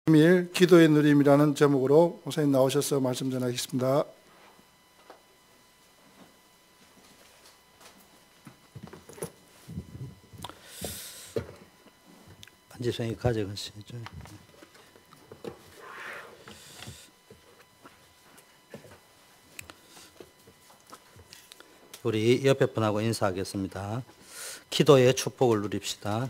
비밀 기도의 누림이라는 제목으로 목사님 나오셔서 말씀 전하겠습니다. 반지성이 가져가시죠. 우리 옆에 분하고 인사하겠습니다. 기도의 축복을 누립시다.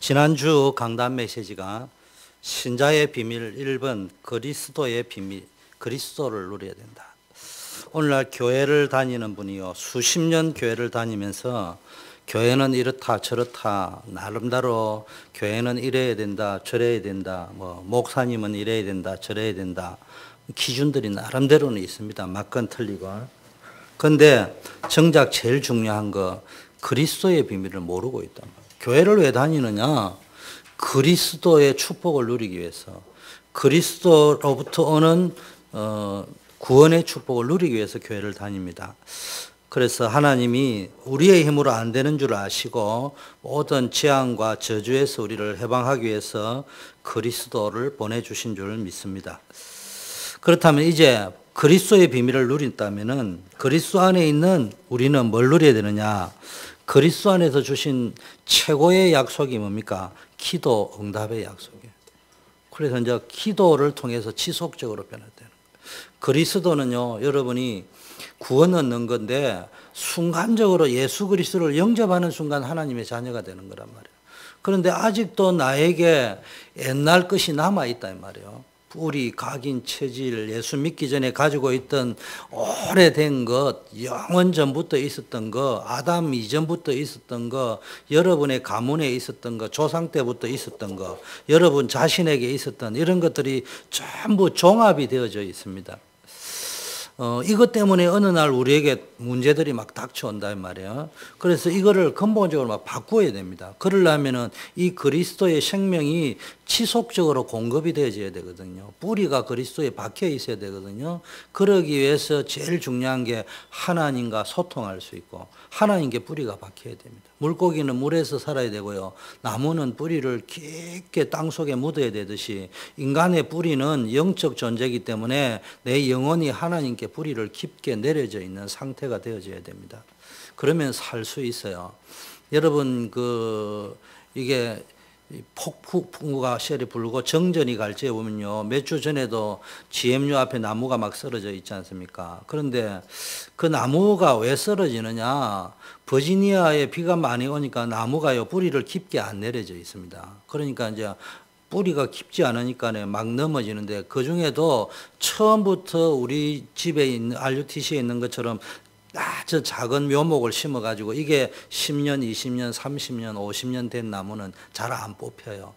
지난주 강단 메시지가 신자의 비밀 1번 그리스도의 비밀, 그리스도를 누려야 된다. 오늘날 교회를 다니는 분이요, 수십 년 교회를 다니면서 교회는 이렇다 저렇다, 나름대로 교회는 이래야 된다 저래야 된다, 목사님은 이래야 된다 저래야 된다, 기준들이 나름대로는 있습니다. 맞건 틀리고. 그런데 정작 제일 중요한 거 그리스도의 비밀을 모르고 있다. 교회를 왜 다니느냐? 그리스도의 축복을 누리기 위해서, 그리스도로부터 오는 구원의 축복을 누리기 위해서 교회를 다닙니다. 그래서 하나님이 우리의 힘으로 안 되는 줄 아시고 모든 재앙과 저주에서 우리를 해방하기 위해서 그리스도를 보내주신 줄 믿습니다. 그렇다면 이제 그리스도의 비밀을 누린다면은 그리스도 안에 있는 우리는 뭘 누려야 되느냐? 그리스도 안에서 주신 최고의 약속이 뭡니까? 기도 응답의 약속이에요. 그래서 이제 기도를 통해서 지속적으로 변화되는 거예요. 그리스도는요, 여러분이 구원 얻는 건데 순간적으로 예수 그리스도를 영접하는 순간 하나님의 자녀가 되는 거란 말이에요. 그런데 아직도 나에게 옛날 것이 남아있단 말이에요. 뿌리, 각인, 체질, 예수 믿기 전에 가지고 있던 오래된 것, 영원 전부터 있었던 거, 아담 이전부터 있었던 거, 여러분의 가문에 있었던 거, 조상 때부터 있었던 거, 여러분 자신에게 있었던 이런 것들이 전부 종합이 되어져 있습니다. 이것 때문에 어느 날 우리에게 문제들이 막 닥쳐온단 말이에요. 그래서 이거를 근본적으로 막 바꾸어야 됩니다. 그러려면은 이 그리스도의 생명이 지속적으로 공급이 되어져야 되거든요. 뿌리가 그리스도에 박혀 있어야 되거든요. 그러기 위해서 제일 중요한 게 하나님과 소통할 수 있고, 하나님께 뿌리가 박혀야 됩니다. 물고기는 물에서 살아야 되고요, 나무는 뿌리를 깊게 땅속에 묻어야 되듯이 인간의 뿌리는 영적 존재이기 때문에 내 영혼이 하나님께 뿌리를 깊게 내려져 있는 상태가 되어져야 됩니다. 그러면 살 수 있어요. 여러분, 이게 폭풍우가 시절이 불고 정전이 갈지에 보면요, 몇 주 전에도 GMU 앞에 나무가 막 쓰러져 있지 않습니까? 그런데 그 나무가 왜 쓰러지느냐? 버지니아에 비가 많이 오니까 나무가요, 뿌리를 깊게 안 내려져 있습니다. 그러니까 이제 뿌리가 깊지 않으니까 막 넘어지는데, 그 중에도 처음부터 우리 집에 있는 RUTC에 있는 것처럼 아주 작은 묘목을 심어가지고 이게 10년, 20년, 30년, 50년 된 나무는 잘 안 뽑혀요.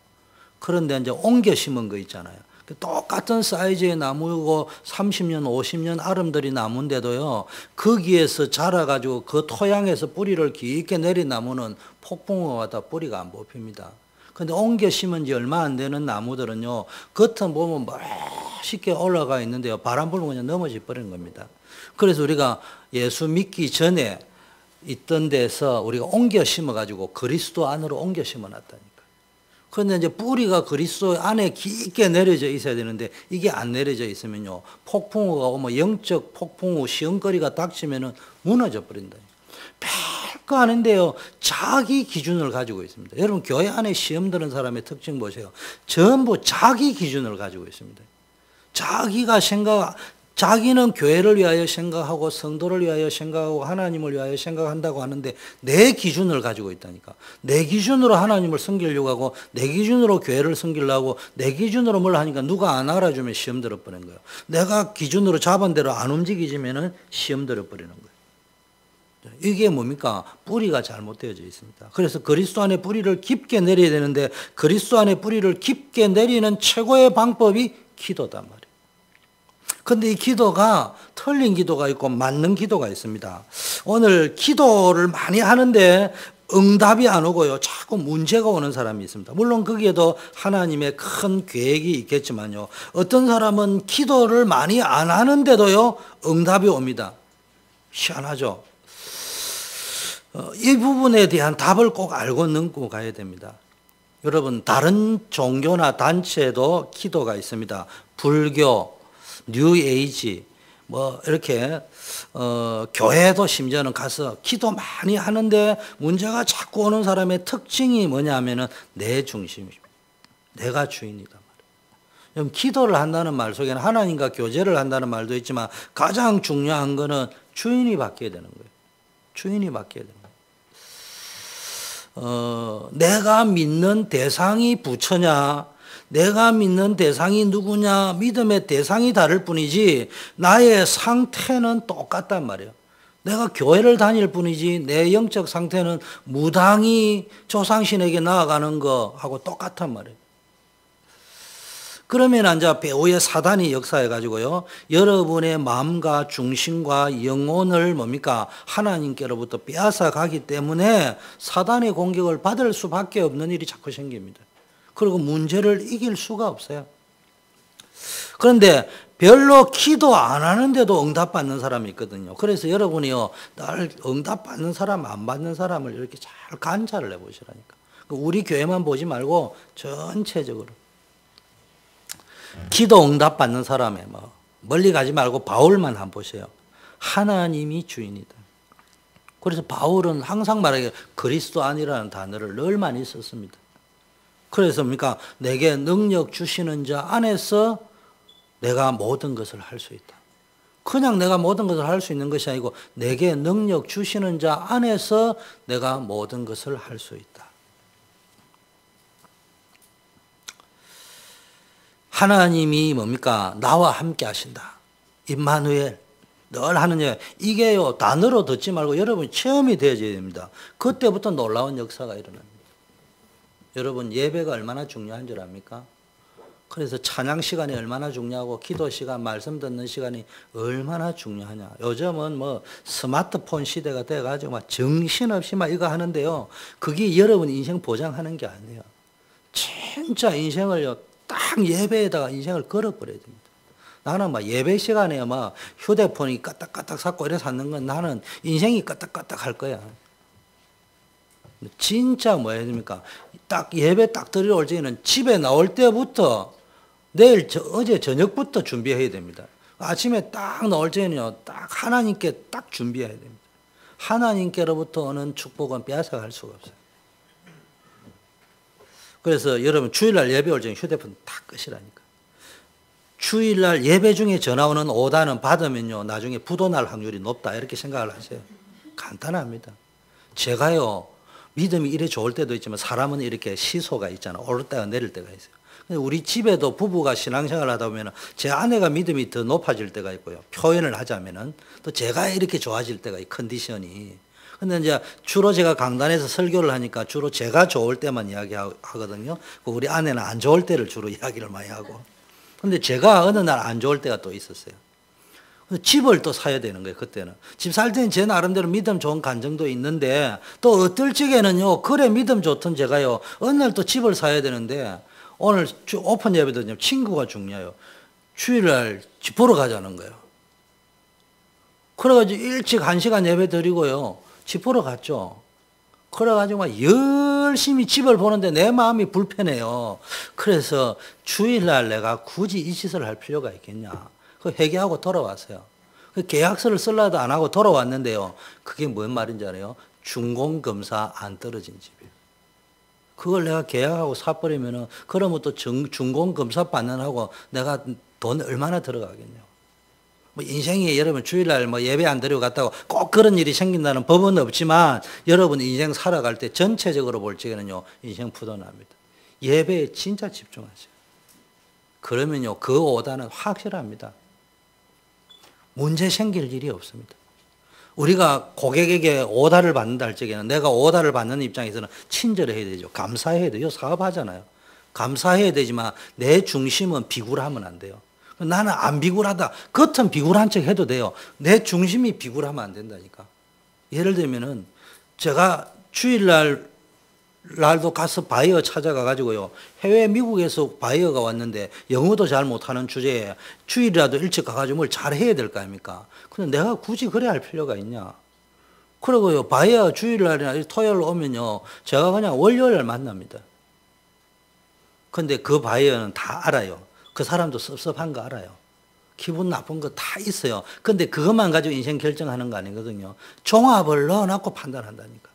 그런데 이제 옮겨 심은 거 있잖아요. 똑같은 사이즈의 나무고 30년, 50년 아름드리 나무인데도요, 거기에서 자라가지고 그 토양에서 뿌리를 깊게 내린 나무는 폭풍우가 뿌리가 안 뽑힙니다. 근데 옮겨 심은 지 얼마 안 되는 나무들은요, 겉은 보면 멋있게 올라가 있는데요, 바람 불면 그냥 넘어져 버리는 겁니다. 그래서 우리가 예수 믿기 전에 있던 데서 우리가 옮겨 심어가지고 그리스도 안으로 옮겨 심어놨다니까. 그런데 이제 뿌리가 그리스도 안에 깊게 내려져 있어야 되는데 이게 안 내려져 있으면요, 폭풍우가 오면 영적 폭풍우 시험거리가 닥치면은 무너져 버린다. 별거 아닌데요, 자기 기준을 가지고 있습니다. 여러분, 교회 안에 시험 드는 사람의 특징 보세요. 전부 자기 기준을 가지고 있습니다. 자기는 교회를 위하여 생각하고 성도를 위하여 생각하고 하나님을 위하여 생각한다고 하는데 내 기준을 가지고 있다니까. 내 기준으로 하나님을 섬기려고 하고, 내 기준으로 교회를 섬기려고 하고, 내 기준으로 뭘 하니까 누가 안 알아주면 시험 들어버리는 거예요. 내가 기준으로 잡은 대로 안 움직이지면 시험 들어버리는 거예요. 이게 뭡니까? 뿌리가 잘못되어져 있습니다. 그래서 그리스도 안에 뿌리를 깊게 내려야 되는데, 그리스도 안에 뿌리를 깊게 내리는 최고의 방법이 기도단 말이에요. 근데 이 기도가 틀린 기도가 있고 맞는 기도가 있습니다. 오늘 기도를 많이 하는데 응답이 안 오고요, 자꾸 문제가 오는 사람이 있습니다. 물론 거기에도 하나님의 큰 계획이 있겠지만요, 어떤 사람은 기도를 많이 안 하는데도요 응답이 옵니다. 희한하죠. 이 부분에 대한 답을 꼭 알고 넘고 가야 됩니다. 여러분, 다른 종교나 단체도 기도가 있습니다. 불교, 뉴에이지, 뭐 이렇게 교회도 심지어는 가서 기도 많이 하는데 문제가 자꾸 오는 사람의 특징이 뭐냐면은 내 중심입니다. 내가 주인이다 말이에요. 기도를 한다는 말 속에는 하나님과 교제를 한다는 말도 있지만 가장 중요한 거는 주인이 바뀌어야 되는 거예요. 주인이 바뀌어야 됩니다. 내가 믿는 대상이 부처냐, 내가 믿는 대상이 누구냐, 믿음의 대상이 다를 뿐이지 나의 상태는 똑같단 말이에요. 내가 교회를 다닐 뿐이지 내 영적 상태는 무당이 조상신에게 나아가는 거하고 똑같단 말이에요. 그러면 이제 배후의 사단이 역사해 가지고요, 여러분의 마음과 중심과 영혼을 뭡니까? 하나님께로부터 빼앗아 가기 때문에 사단의 공격을 받을 수밖에 없는 일이 자꾸 생깁니다. 그리고 문제를 이길 수가 없어요. 그런데 별로 기도 안 하는데도 응답받는 사람이 있거든요. 그래서 여러분이요, 날 응답받는 사람, 안 받는 사람을 이렇게 잘 관찰을 해보시라니까. 우리 교회만 보지 말고 전체적으로. 기도 응답 받는 사람에 뭐 멀리 가지 말고 바울만 한번 보세요. 하나님이 주인이다. 그래서 바울은 항상 말하기에 그리스도 아니라는 단어를 늘 많이 썼습니다. 그래서 뭡니까? 내게 능력 주시는 자 안에서 내가 모든 것을 할 수 있다. 그냥 내가 모든 것을 할 수 있는 것이 아니고 내게 능력 주시는 자 안에서 내가 모든 것을 할 수 있다. 하나님이 뭡니까? 나와 함께 하신다. 임마누엘. 늘 하는 얘기. 이게요, 단어로 듣지 말고 여러분 체험이 되어져야 됩니다. 그때부터 놀라운 역사가 일어납니다. 여러분, 예배가 얼마나 중요한 줄 압니까? 그래서 찬양 시간이 얼마나 중요하고 기도 시간, 말씀 듣는 시간이 얼마나 중요하냐. 요즘은 뭐 스마트폰 시대가 돼가지고 막 정신없이 막 이거 하는데요. 그게 여러분 인생 보장하는 게 아니에요. 진짜 인생을요, 딱 예배에다가 인생을 걸어버려야 됩니다. 나는 막 예배 시간에 막 휴대폰이 까딱까딱 샀고 이래서 하는 건 나는 인생이 까딱까딱 할 거야. 진짜 뭐 해야 됩니까? 딱 예배 딱 드리러 올 때는 집에 나올 때부터 어제 저녁부터 준비해야 됩니다. 아침에 딱 나올 때는요, 딱 하나님께 딱 준비해야 됩니다. 하나님께로부터 오는 축복은 빼앗아갈 수가 없어요. 그래서 여러분 주일날 예배 올 때는 휴대폰 다 끄시라니까. 주일날 예배 중에 전화 오는 오다는 받으면요, 나중에 부도 날 확률이 높다 이렇게 생각을 하세요. 간단합니다. 제가요, 믿음이 이래 좋을 때도 있지만 사람은 이렇게 시소가 있잖아요. 오를 때가 내릴 때가 있어요. 우리 집에도 부부가 신앙생활을 하다 보면 제 아내가 믿음이 더 높아질 때가 있고요. 표현을 하자면은 또 제가 이렇게 좋아질 때가 있어요. 컨디션이. 근데 이제 주로 제가 강단에서 설교를 하니까 주로 제가 좋을 때만 이야기하거든요. 우리 아내는 안 좋을 때를 주로 이야기를 많이 하고. 근데 제가 어느 날 안 좋을 때가 또 있었어요. 집을 또 사야 되는 거예요, 그때는. 집 살 때는 제 나름대로 믿음 좋은 감정도 있는데 또 어떨 적에는요, 그래 믿음 좋던 제가요, 어느 날 또 집을 사야 되는데 오늘 오픈 예배도 친구가 중요해요. 주일날 집 보러 가자는 거예요. 그래가지고 일찍 1시간 예배 드리고요, 집 보러 갔죠. 그래가지고 막 열심히 집을 보는데 내 마음이 불편해요. 그래서 주일날 내가 굳이 이 짓을 할 필요가 있겠냐. 그 회개하고 돌아왔어요. 그 계약서를 쓰려도 안 하고 돌아왔는데요. 그게 뭔 말인지 알아요? 준공검사 안 떨어진 집이에요. 그걸 내가 계약하고 사버리면은 그러면 또 준공검사 받는 하고 내가 돈 얼마나 들어가겠냐. 뭐 인생에 여러분 주일날 뭐 예배 안 드리고 갔다고 꼭 그런 일이 생긴다는 법은 없지만 여러분 인생 살아갈 때 전체적으로 볼 적에는요, 인생 부도납니다. 예배에 진짜 집중하세요. 그러면요, 그 오다는 확실합니다. 문제 생길 일이 없습니다. 우리가 고객에게 오다를 받는다 할 적에는 내가 오다를 받는 입장에서는 친절해야 되죠. 감사해야 돼요. 사업하잖아요. 감사해야 되지만 내 중심은 비굴하면 안 돼요. 나는 안 비굴하다. 겉은 비굴한 척 해도 돼요. 내 중심이 비굴하면 안 된다니까. 예를 들면은 제가 주일날도 가서 바이어 찾아가 가지고요, 해외 미국에서 바이어가 왔는데 영어도 잘 못하는 주제에 주일이라도 일찍 가가지고 뭘 잘해야 될 거 아닙니까? 근데 내가 굳이 그래야 할 필요가 있냐? 그리고요, 바이어 주일날이나 토요일 오면요, 제가 그냥 월요일 만납니다. 근데 그 바이어는 다 알아요. 그 사람도 섭섭한 거 알아요. 기분 나쁜 거 다 있어요. 근데 그것만 가지고 인생 결정하는 거 아니거든요. 종합을 넣어놓고 판단한다니까.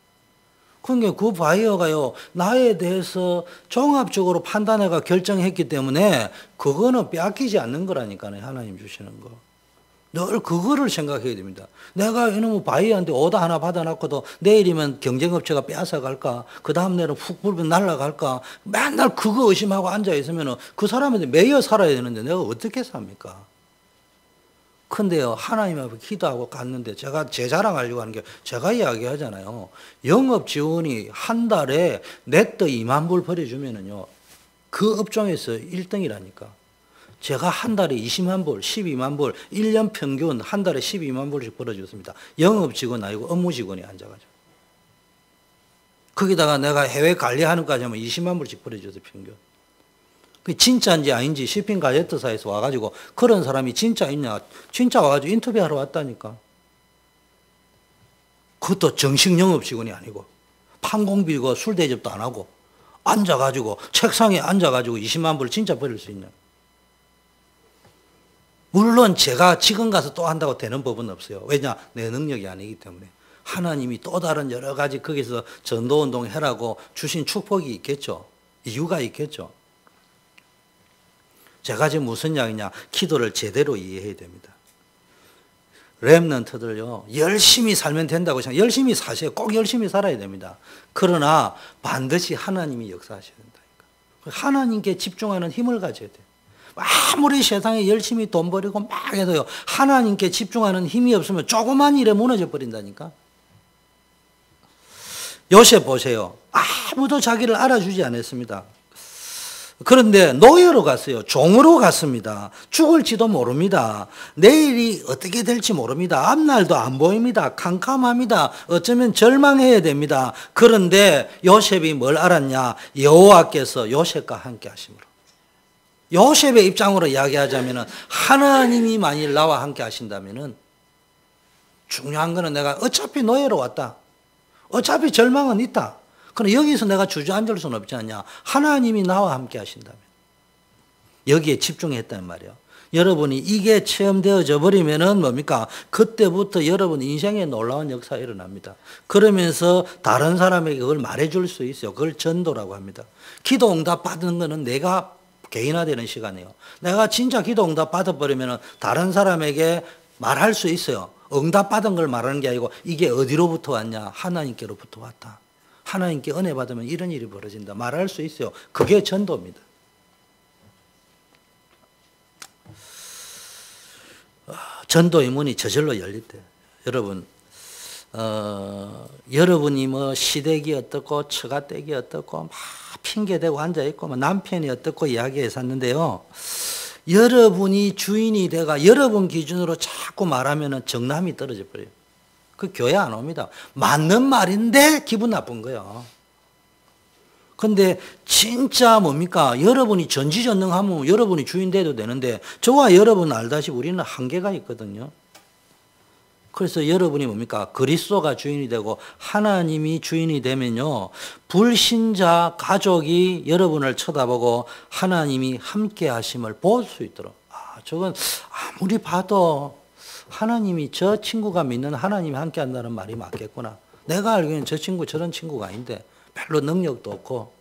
그러니까 그 바이어가요, 나에 대해서 종합적으로 판단해가 결정했기 때문에 그거는 빼앗기지 않는 거라니까요. 하나님 주시는 거. 늘 그거를 생각해야 됩니다. 내가 이놈의 바이어한테 오다 하나 받아놨고도 내일이면 경쟁업체가 빼앗아 갈까? 그 다음 날은 훅 불면 날아갈까? 맨날 그거 의심하고 앉아있으면 그 사람한테 매여 살아야 되는데 내가 어떻게 삽니까? 근데요, 하나님 앞에 기도하고 갔는데 제가 제 자랑하려고 하는 게 제가 이야기하잖아요. 영업 지원이 한 달에 넷더 2만 불 벌어주면은요, 그 업종에서 1등이라니까. 제가 한 달에 20만 불, 12만 불, 1년 평균 한 달에 12만 불씩 벌어줬습니다. 영업 직원 아니고 업무 직원이 앉아가지고. 거기다가 내가 해외 관리하는 까지 하면 20만 불씩 벌어줘서 평균. 그 진짜인지 아닌지 쇼핑 가이드사에서 와가지고 그런 사람이 진짜 있냐, 진짜 와가지고 인터뷰하러 왔다니까. 그것도 정식 영업 직원이 아니고 판공 빌고 술 대접도 안 하고 앉아가지고 책상에 앉아가지고 20만 불 진짜 벌릴 수 있냐. 물론 제가 지금 가서 또 한다고 되는 법은 없어요. 왜냐? 내 능력이 아니기 때문에. 하나님이 또 다른 여러 가지 거기서 전도운동 해라고 주신 축복이 있겠죠. 이유가 있겠죠. 제가 지금 무슨 이야기냐? 기도를 제대로 이해해야 됩니다. 렘넌트들요, 열심히 살면 된다고 생각해요. 열심히 사세요. 꼭 열심히 살아야 됩니다. 그러나 반드시 하나님이 역사하셔야 된다니까. 하나님께 집중하는 힘을 가져야 돼요. 아무리 세상에 열심히 돈 벌이고 막 해도요, 하나님께 집중하는 힘이 없으면 조그만 일에 무너져 버린다니까. 요셉 보세요. 아무도 자기를 알아주지 않았습니다. 그런데 노예로 갔어요. 종으로 갔습니다. 죽을지도 모릅니다. 내일이 어떻게 될지 모릅니다. 앞날도 안 보입니다. 캄캄합니다. 어쩌면 절망해야 됩니다. 그런데 요셉이 뭘 알았냐? 여호와께서 요셉과 함께 하심으로. 요셉의 입장으로 이야기하자면 하나님이 만일 나와 함께 하신다면 중요한 거는 내가 어차피 노예로 왔다. 어차피 절망은 있다. 그럼 여기서 내가 주저앉을 수는 없지 않냐. 하나님이 나와 함께 하신다면. 여기에 집중했단 말이에요. 여러분이 이게 체험되어져 버리면은 뭡니까? 그때부터 여러분 인생에 놀라운 역사가 일어납니다. 그러면서 다른 사람에게 그걸 말해줄 수 있어요. 그걸 전도라고 합니다. 기도 응답 받는 거는 내가 개인화되는 시간이에요. 내가 진짜 기도 응답 받아버리면 다른 사람에게 말할 수 있어요. 응답 받은 걸 말하는 게 아니고 이게 어디로부터 왔냐? 하나님께로부터 왔다. 하나님께 은혜 받으면 이런 일이 벌어진다. 말할 수 있어요. 그게 전도입니다. 전도의 문이 저절로 열릴 때 여러분, 여러분이 뭐 시댁이 어떻고 처가댁이 어떻고 막 핑계대고 앉아있고 뭐 남편이 어떻고 이야기해서 샀는데요, 여러분이 주인이 돼가 여러분 기준으로 자꾸 말하면 정남이 떨어져 버려요. 그 교회 안 옵니다. 맞는 말인데 기분 나쁜 거예요. 근데 진짜 뭡니까? 여러분이 전지전능하면 여러분이 주인 돼도 되는데 저와 여러분 알다시피 우리는 한계가 있거든요. 그래서 여러분이 뭡니까? 그리스도가 주인이 되고 하나님이 주인이 되면요, 불신자 가족이 여러분을 쳐다보고 하나님이 함께 하심을 볼 수 있도록. 저건 아무리 봐도 하나님이 저 친구가 믿는 하나님이 함께 한다는 말이 맞겠구나. 내가 알기로는 저 친구 저런 친구가 아닌데 별로 능력도 없고.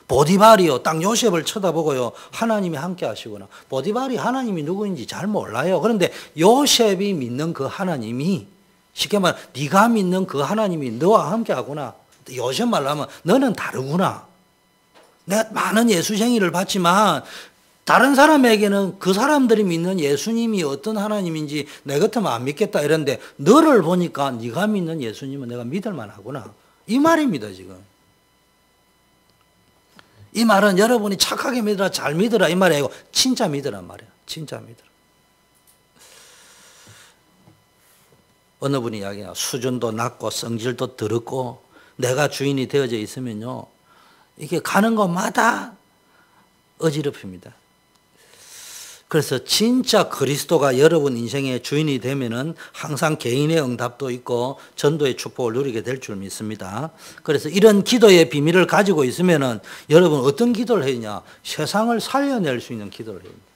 보디발이요, 딱 요셉을 쳐다보고요, 하나님이 함께 하시구나. 보디발이 하나님이 누구인지 잘 몰라요. 그런데 요셉이 믿는 그 하나님이, 쉽게 말하면 네가 믿는 그 하나님이 너와 함께 하구나. 요셉 말로 하면 너는 다르구나. 내가 많은 예수쟁이를 봤지만 다른 사람에게는 그 사람들이 믿는 예수님이 어떤 하나님인지 내 같으면 안 믿겠다 이랬는데 너를 보니까 네가 믿는 예수님은 내가 믿을 만하구나. 이 말입니다, 지금. 이 말은 여러분이 착하게 믿으라, 잘 믿으라 이 말이 아니고 진짜 믿으란 말이에요. 진짜 믿으라. 어느 분이 이야기해요. 수준도 낮고 성질도 더럽고 내가 주인이 되어져 있으면요, 이게 가는 곳마다 어지럽힙니다. 그래서 진짜 그리스도가 여러분 인생의 주인이 되면은 항상 개인의 응답도 있고 전도의 축복을 누리게 될 줄 믿습니다. 그래서 이런 기도의 비밀을 가지고 있으면은 여러분 어떤 기도를 해야 되냐? 세상을 살려낼 수 있는 기도를 해야 됩니다.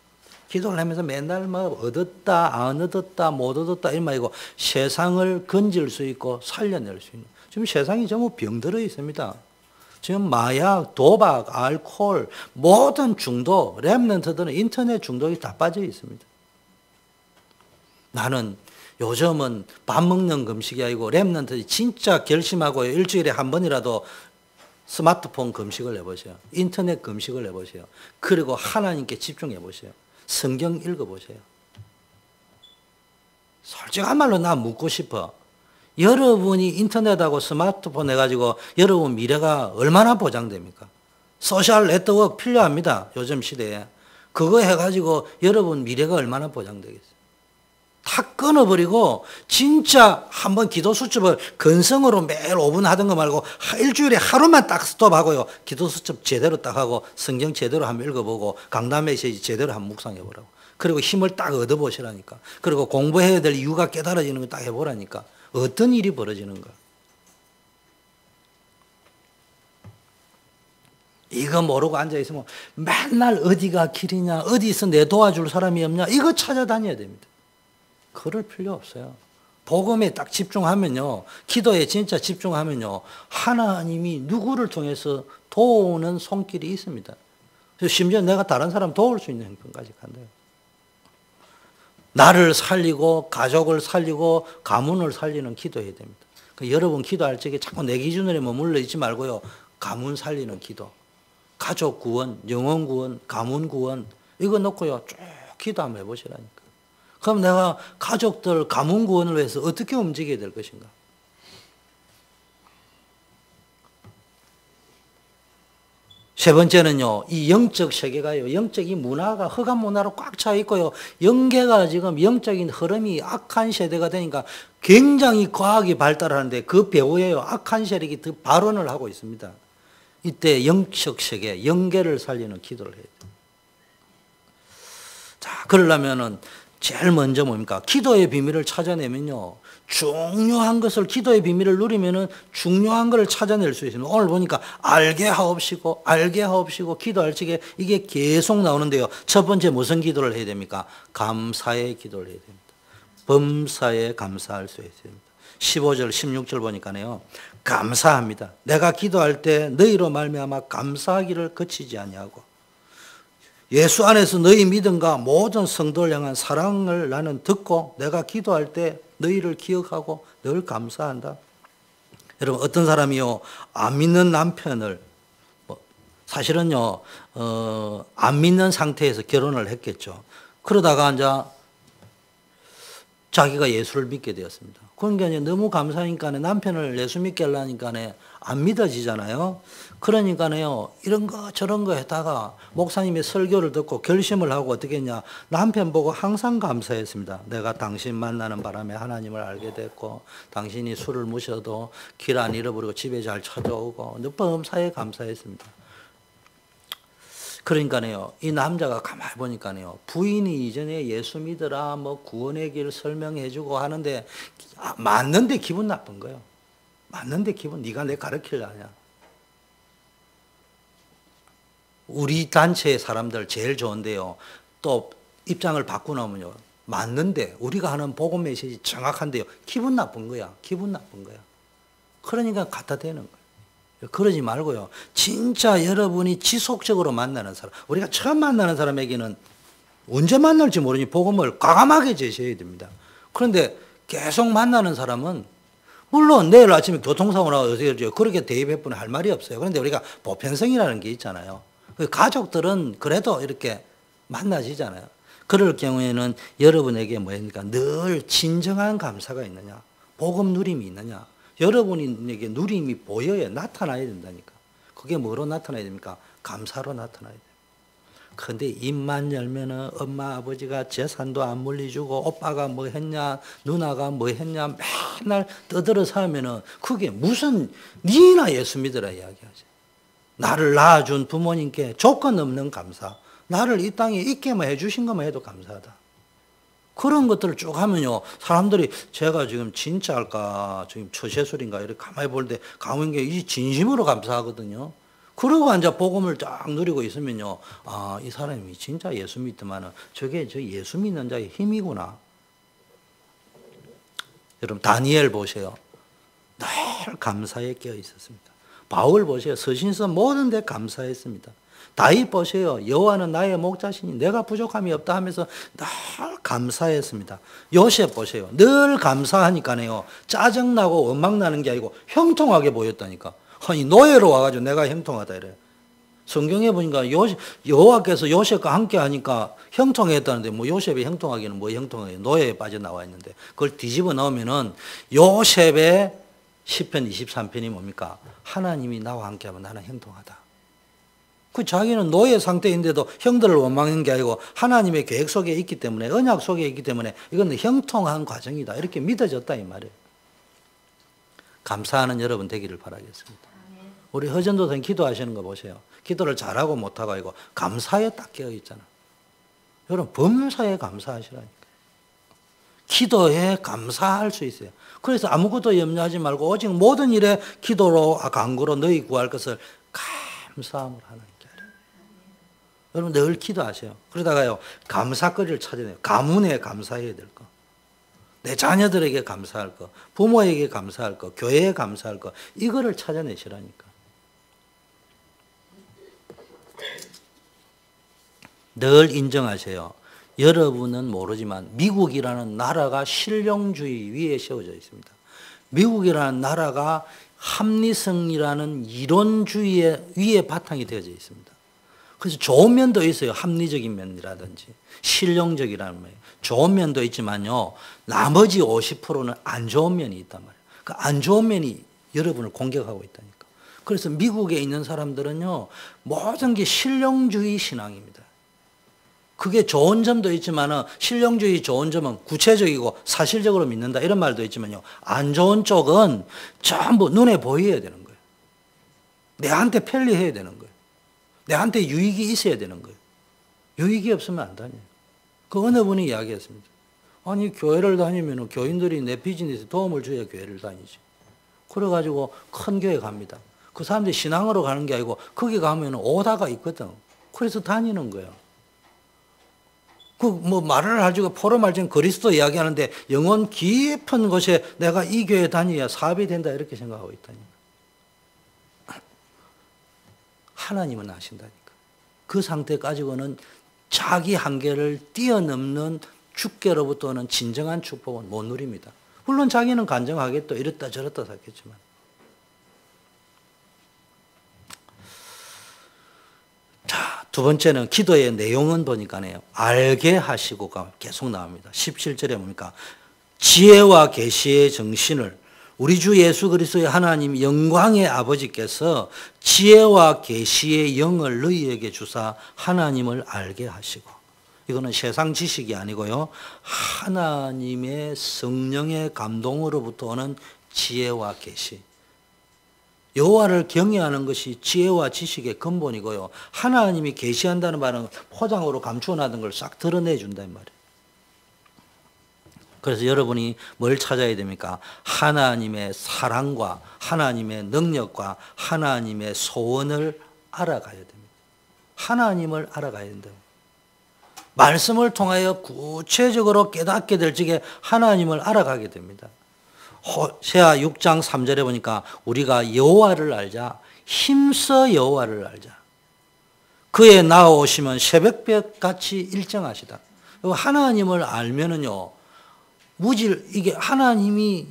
기도를 하면서 맨날 뭐 얻었다, 안 얻었다, 못 얻었다 이런 말이고 세상을 건질 수 있고 살려낼 수 있는. 지금 세상이 전부 병들어 있습니다. 지금 마약, 도박, 알코올, 모든 중독, 렘넌트들은 인터넷 중독이 다 빠져 있습니다. 나는 요즘은 밥 먹는 금식이 아니고 렘넌트들이 진짜 결심하고 일주일에 한 번이라도 스마트폰 금식을 해보세요. 인터넷 금식을 해보세요. 그리고 하나님께 집중해 보세요. 성경 읽어보세요. 솔직한 말로 나 묻고 싶어. 여러분이 인터넷하고 스마트폰 해가지고 여러분 미래가 얼마나 보장됩니까? 소셜 네트워크 필요합니다. 요즘 시대에. 그거 해가지고 여러분 미래가 얼마나 보장되겠어요? 다 끊어버리고 진짜 한번 기도 수첩을 건성으로 매일 5분 하던 거 말고 일주일에 하루만 딱 스톱하고요. 기도 수첩 제대로 딱 하고 성경 제대로 한번 읽어보고 강단 메시지 제대로 한번 묵상해 보라고. 그리고 힘을 딱 얻어보시라니까. 그리고 공부해야 될 이유가 깨달아지는 거 딱 해보라니까. 어떤 일이 벌어지는가? 이거 모르고 앉아있으면 맨날 어디가 길이냐, 어디서 내 도와줄 사람이 없냐, 이거 찾아다녀야 됩니다. 그럴 필요 없어요. 복음에 딱 집중하면요, 기도에 진짜 집중하면요, 하나님이 누구를 통해서 도우는 손길이 있습니다. 심지어 내가 다른 사람 도울 수 있는 형편까지 간대요. 나를 살리고 가족을 살리고 가문을 살리는 기도해야 됩니다. 여러분 기도할 적에 자꾸 내 기준으로 머물러 있지 말고요. 가문 살리는 기도, 가족 구원, 영혼 구원, 가문 구원 이거 놓고요. 쭉 기도 한번 해보시라니까. 그럼 내가 가족들 가문 구원을 위해서 어떻게 움직여야 될 것인가? 세 번째는요, 이 영적 세계가요, 영적인 문화가 흑암 문화로 꽉 차 있고요, 영계가 지금 영적인 흐름이 악한 세대가 되니까 굉장히 과학이 발달하는데 그 배후에요, 악한 세력이 더 발언을 하고 있습니다. 이때 영적 세계, 영계를 살리는 기도를 해야 돼요. 자, 그러려면은 제일 먼저 뭡니까? 기도의 비밀을 찾아내면요, 중요한 것을 기도의 비밀을 누리면은 중요한 것을 찾아낼 수 있습니다. 오늘 보니까 알게 하옵시고 알게 하옵시고 기도할 적에 이게 계속 나오는데요. 첫 번째 무슨 기도를 해야 됩니까? 감사의 기도를 해야 됩니다. 범사에 감사할 수 있습니다. 15절 16절 보니까요, 감사합니다. 내가 기도할 때 너희로 말미암아 감사하기를 그치지 아니하고 예수 안에서 너희 믿음과 모든 성도를 향한 사랑을 나는 듣고 내가 기도할 때 너희를 기억하고 늘 감사한다. 여러분 어떤 사람이요, 안 믿는 남편을 사실은요 안 믿는 상태에서 결혼을 했겠죠. 그러다가 이제 자기가 예수를 믿게 되었습니다. 그러니까 너무 감사하니까 남편을 예수 믿게 하려니까 안 믿어지잖아요. 그러니까요, 이런 거 저런 거 했다가 목사님의 설교를 듣고 결심을 하고 어떻게 했냐, 남편 보고 항상 감사했습니다. 내가 당신 만나는 바람에 하나님을 알게 됐고, 당신이 술을 마셔도 길 안 잃어버리고 집에 잘 찾아오고, 범사에 감사했습니다. 그러니까요, 이 남자가 가만히 보니까요, 부인이 이전에 예수 믿으라, 뭐 구원의 길 설명해주고 하는데, 맞는데 기분 나쁜 거예요. 맞는데 기분, 네가 내 가르치려 하냐. 우리 단체의 사람들 제일 좋은데요, 또 입장을 바꾸나면요, 맞는데 우리가 하는 복음 메시지 정확한데요, 기분 나쁜 거야. 기분 나쁜 거야. 그러니까 갖다 대는 거예요. 그러지 말고요, 진짜 여러분이 지속적으로 만나는 사람, 우리가 처음 만나는 사람에게는 언제 만날지 모르니 복음을 과감하게 제시해야 됩니다. 그런데 계속 만나는 사람은 물론 내일 아침에 교통사고 나서 그렇게 대입해보니 할 말이 없어요. 그런데 우리가 보편성이라는 게 있잖아요. 가족들은 그래도 이렇게 만나지잖아요. 그럴 경우에는 여러분에게 뭐입니까? 늘 진정한 감사가 있느냐, 복음 누림이 있느냐, 여러분에게 누림이 보여야 나타나야 된다니까. 그게 뭐로 나타나야 됩니까? 감사로 나타나야 돼요. 그런데 입만 열면은 엄마 아버지가 재산도 안 물려주고 오빠가 뭐 했냐, 누나가 뭐 했냐 맨날 떠들어서 하면은 그게 무슨, 니나 예수 믿으라 이야기하지. 나를 낳아준 부모님께 조건 없는 감사, 나를 이 땅에 있게만 해주신 것만 해도 감사하다. 그런 것들을 쭉 하면요, 사람들이 제가 지금 진짜일까, 지금 처세술인가, 이렇게 가만히 볼 때, 가만히 이 진심으로 감사하거든요. 그러고 앉아 복음을 쫙 누리고 있으면요, 아, 이 사람이 진짜 예수 믿더만은 저게 저 예수 믿는 자의 힘이구나. 여러분, 다니엘 보세요. 늘 감사에 깨어 있었습니다. 바울 보세요. 서신서 모든 데 감사했습니다. 다윗 보세요. 여호와는 나의 목자시니 내가 부족함이 없다 하면서 늘 감사했습니다. 요셉 보세요. 늘 감사하니까요, 짜증나고 원망나는 게 아니고 형통하게 보였다니까. 아니, 노예로 와가지고 내가 형통하다 이래. 성경에 보니까 여호와께서 요셉과 함께 하니까 형통했다는데, 뭐 요셉이 형통하기는 뭐 형통하게 노예에 빠져나와 있는데, 그걸 뒤집어 넣으면은 요셉의 시편 23편이 뭡니까? 하나님이 나와 함께하면 나는 형통하다. 그 자기는 노예 상태인데도 형들을 원망한 게 아니고 하나님의 계획 속에 있기 때문에, 언약 속에 있기 때문에 이건 형통한 과정이다, 이렇게 믿어졌다 이 말이에요. 감사하는 여러분 되기를 바라겠습니다. 우리 허전도선 기도하시는 거 보세요. 기도를 잘하고 못하고 아니고 감사에 딱 깨어 있잖아. 여러분, 범사에 감사하시라니까. 기도에 감사할 수 있어요. 그래서 아무것도 염려하지 말고 오직 모든 일에 기도로 간구로 너희 구할 것을 감사함으로 하나님께 하라. 여러분, 늘 기도하세요. 그러다가요, 감사거리를 찾아내요. 가문에 감사해야 될 거, 내 자녀들에게 감사할 거, 부모에게 감사할 거, 교회에 감사할 거, 이거를 찾아내시라니까. 늘 인정하세요. 여러분은 모르지만 미국이라는 나라가 실용주의 위에 세워져 있습니다. 미국이라는 나라가 합리성이라는 이론주의 위에 바탕이 되어져 있습니다. 그래서 좋은 면도 있어요. 합리적인 면이라든지 실용적이라는 면, 좋은 면도 있지만요, 나머지 50%는 안 좋은 면이 있단 말이에요. 그 안 좋은 면이 여러분을 공격하고 있다니까. 그래서 미국에 있는 사람들은요, 모든 게 실용주의 신앙입니다. 그게 좋은 점도 있지만, 실용주의 좋은 점은 구체적이고 사실적으로 믿는다 이런 말도 있지만요, 안 좋은 쪽은 전부 눈에 보여야 되는 거예요. 내한테 편리해야 되는 거예요. 내한테 유익이 있어야 되는 거예요. 유익이 없으면 안 다녀요. 그 어느 분이 이야기했습니다. 아니, 교회를 다니면 교인들이 내 비즈니스에 도움을 줘야 교회를 다니지. 그래가지고 큰 교회 갑니다. 그 사람들이 신앙으로 가는 게 아니고 거기 가면 오다가 있거든. 그래서 다니는 거예요. 그 뭐 말을 하지고 포럼할 땐 그리스도 이야기하는데 영혼 깊은 곳에 내가 이 교회 다녀야 사업이 된다 이렇게 생각하고 있다니까. 하나님은 아신다니까. 그 상태 가지고는 자기 한계를 뛰어넘는 주께로부터는 진정한 축복은 못 누립니다. 물론 자기는 간증하겠다, 이랬다 저랬다 하겠지만. 자, 두 번째는 기도의 내용은 보니까요, 알게 하시고가 계속 나옵니다. 17절에 뭡니까? 지혜와 계시의 정신을 우리 주 예수 그리스도의 하나님 영광의 아버지께서 지혜와 계시의 영을 너희에게 주사 하나님을 알게 하시고, 이거는 세상 지식이 아니고요, 하나님의 성령의 감동으로부터 오는 지혜와 계시. 여호와를 경외하는 것이 지혜와 지식의 근본이고요, 하나님이 계시한다는 말은 포장으로 감추어놨던 걸 싹 드러내준다는 말이에요. 그래서 여러분이 뭘 찾아야 됩니까? 하나님의 사랑과 하나님의 능력과 하나님의 소원을 알아가야 됩니다. 하나님을 알아가야 된다. 말씀을 통하여 구체적으로 깨닫게 될 적에 하나님을 알아가게 됩니다. 호세아 6장 3절에 보니까 우리가 여호와를 알자, 힘써 여호와를 알자. 그의 나오시면 새벽볕같이 일정하시다. 하나님을 알면은요, 이게 하나님이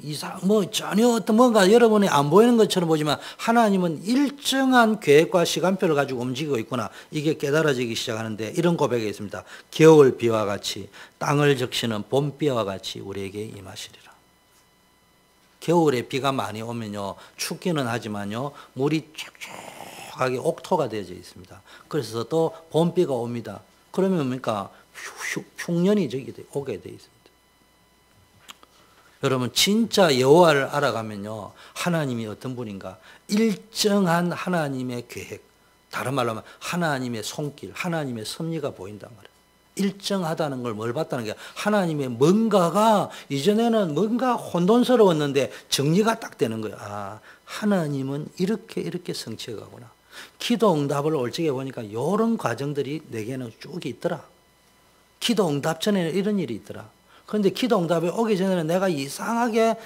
전혀 어떤 뭔가 여러분이 안 보이는 것처럼 보지만 하나님은 일정한 계획과 시간표를 가지고 움직이고 있구나, 이게 깨달아지기 시작하는데 이런 고백이 있습니다. 겨울 비와 같이 땅을 적시는 봄비와 같이 우리에게 임하시리라. 겨울에 비가 많이 오면요, 춥기는 하지만요, 물이 쫙쫙하게 옥토가 되어져 있습니다. 그래서 또 봄비가 옵니다. 그러면 뭡니까? 흉년이 오게 되어 있습니다. 여러분, 진짜 여호와를 알아가면요, 하나님이 어떤 분인가, 일정한 하나님의 계획, 다른 말로 하면 하나님의 손길, 하나님의 섭리가 보인단 말이에요. 일정하다는 걸 뭘 봤다는 게 하나님의 뭔가가 이전에는 뭔가 혼돈스러웠는데 정리가 딱 되는 거예요. 아, 하나님은 이렇게 성취해 가구나. 기도 응답을 올적에 보니까 이런 과정들이 내게는 쭉 있더라. 기도 응답 전에는 이런 일이 있더라. 그런데 기도 응답이 오기 전에는 내가 이상하게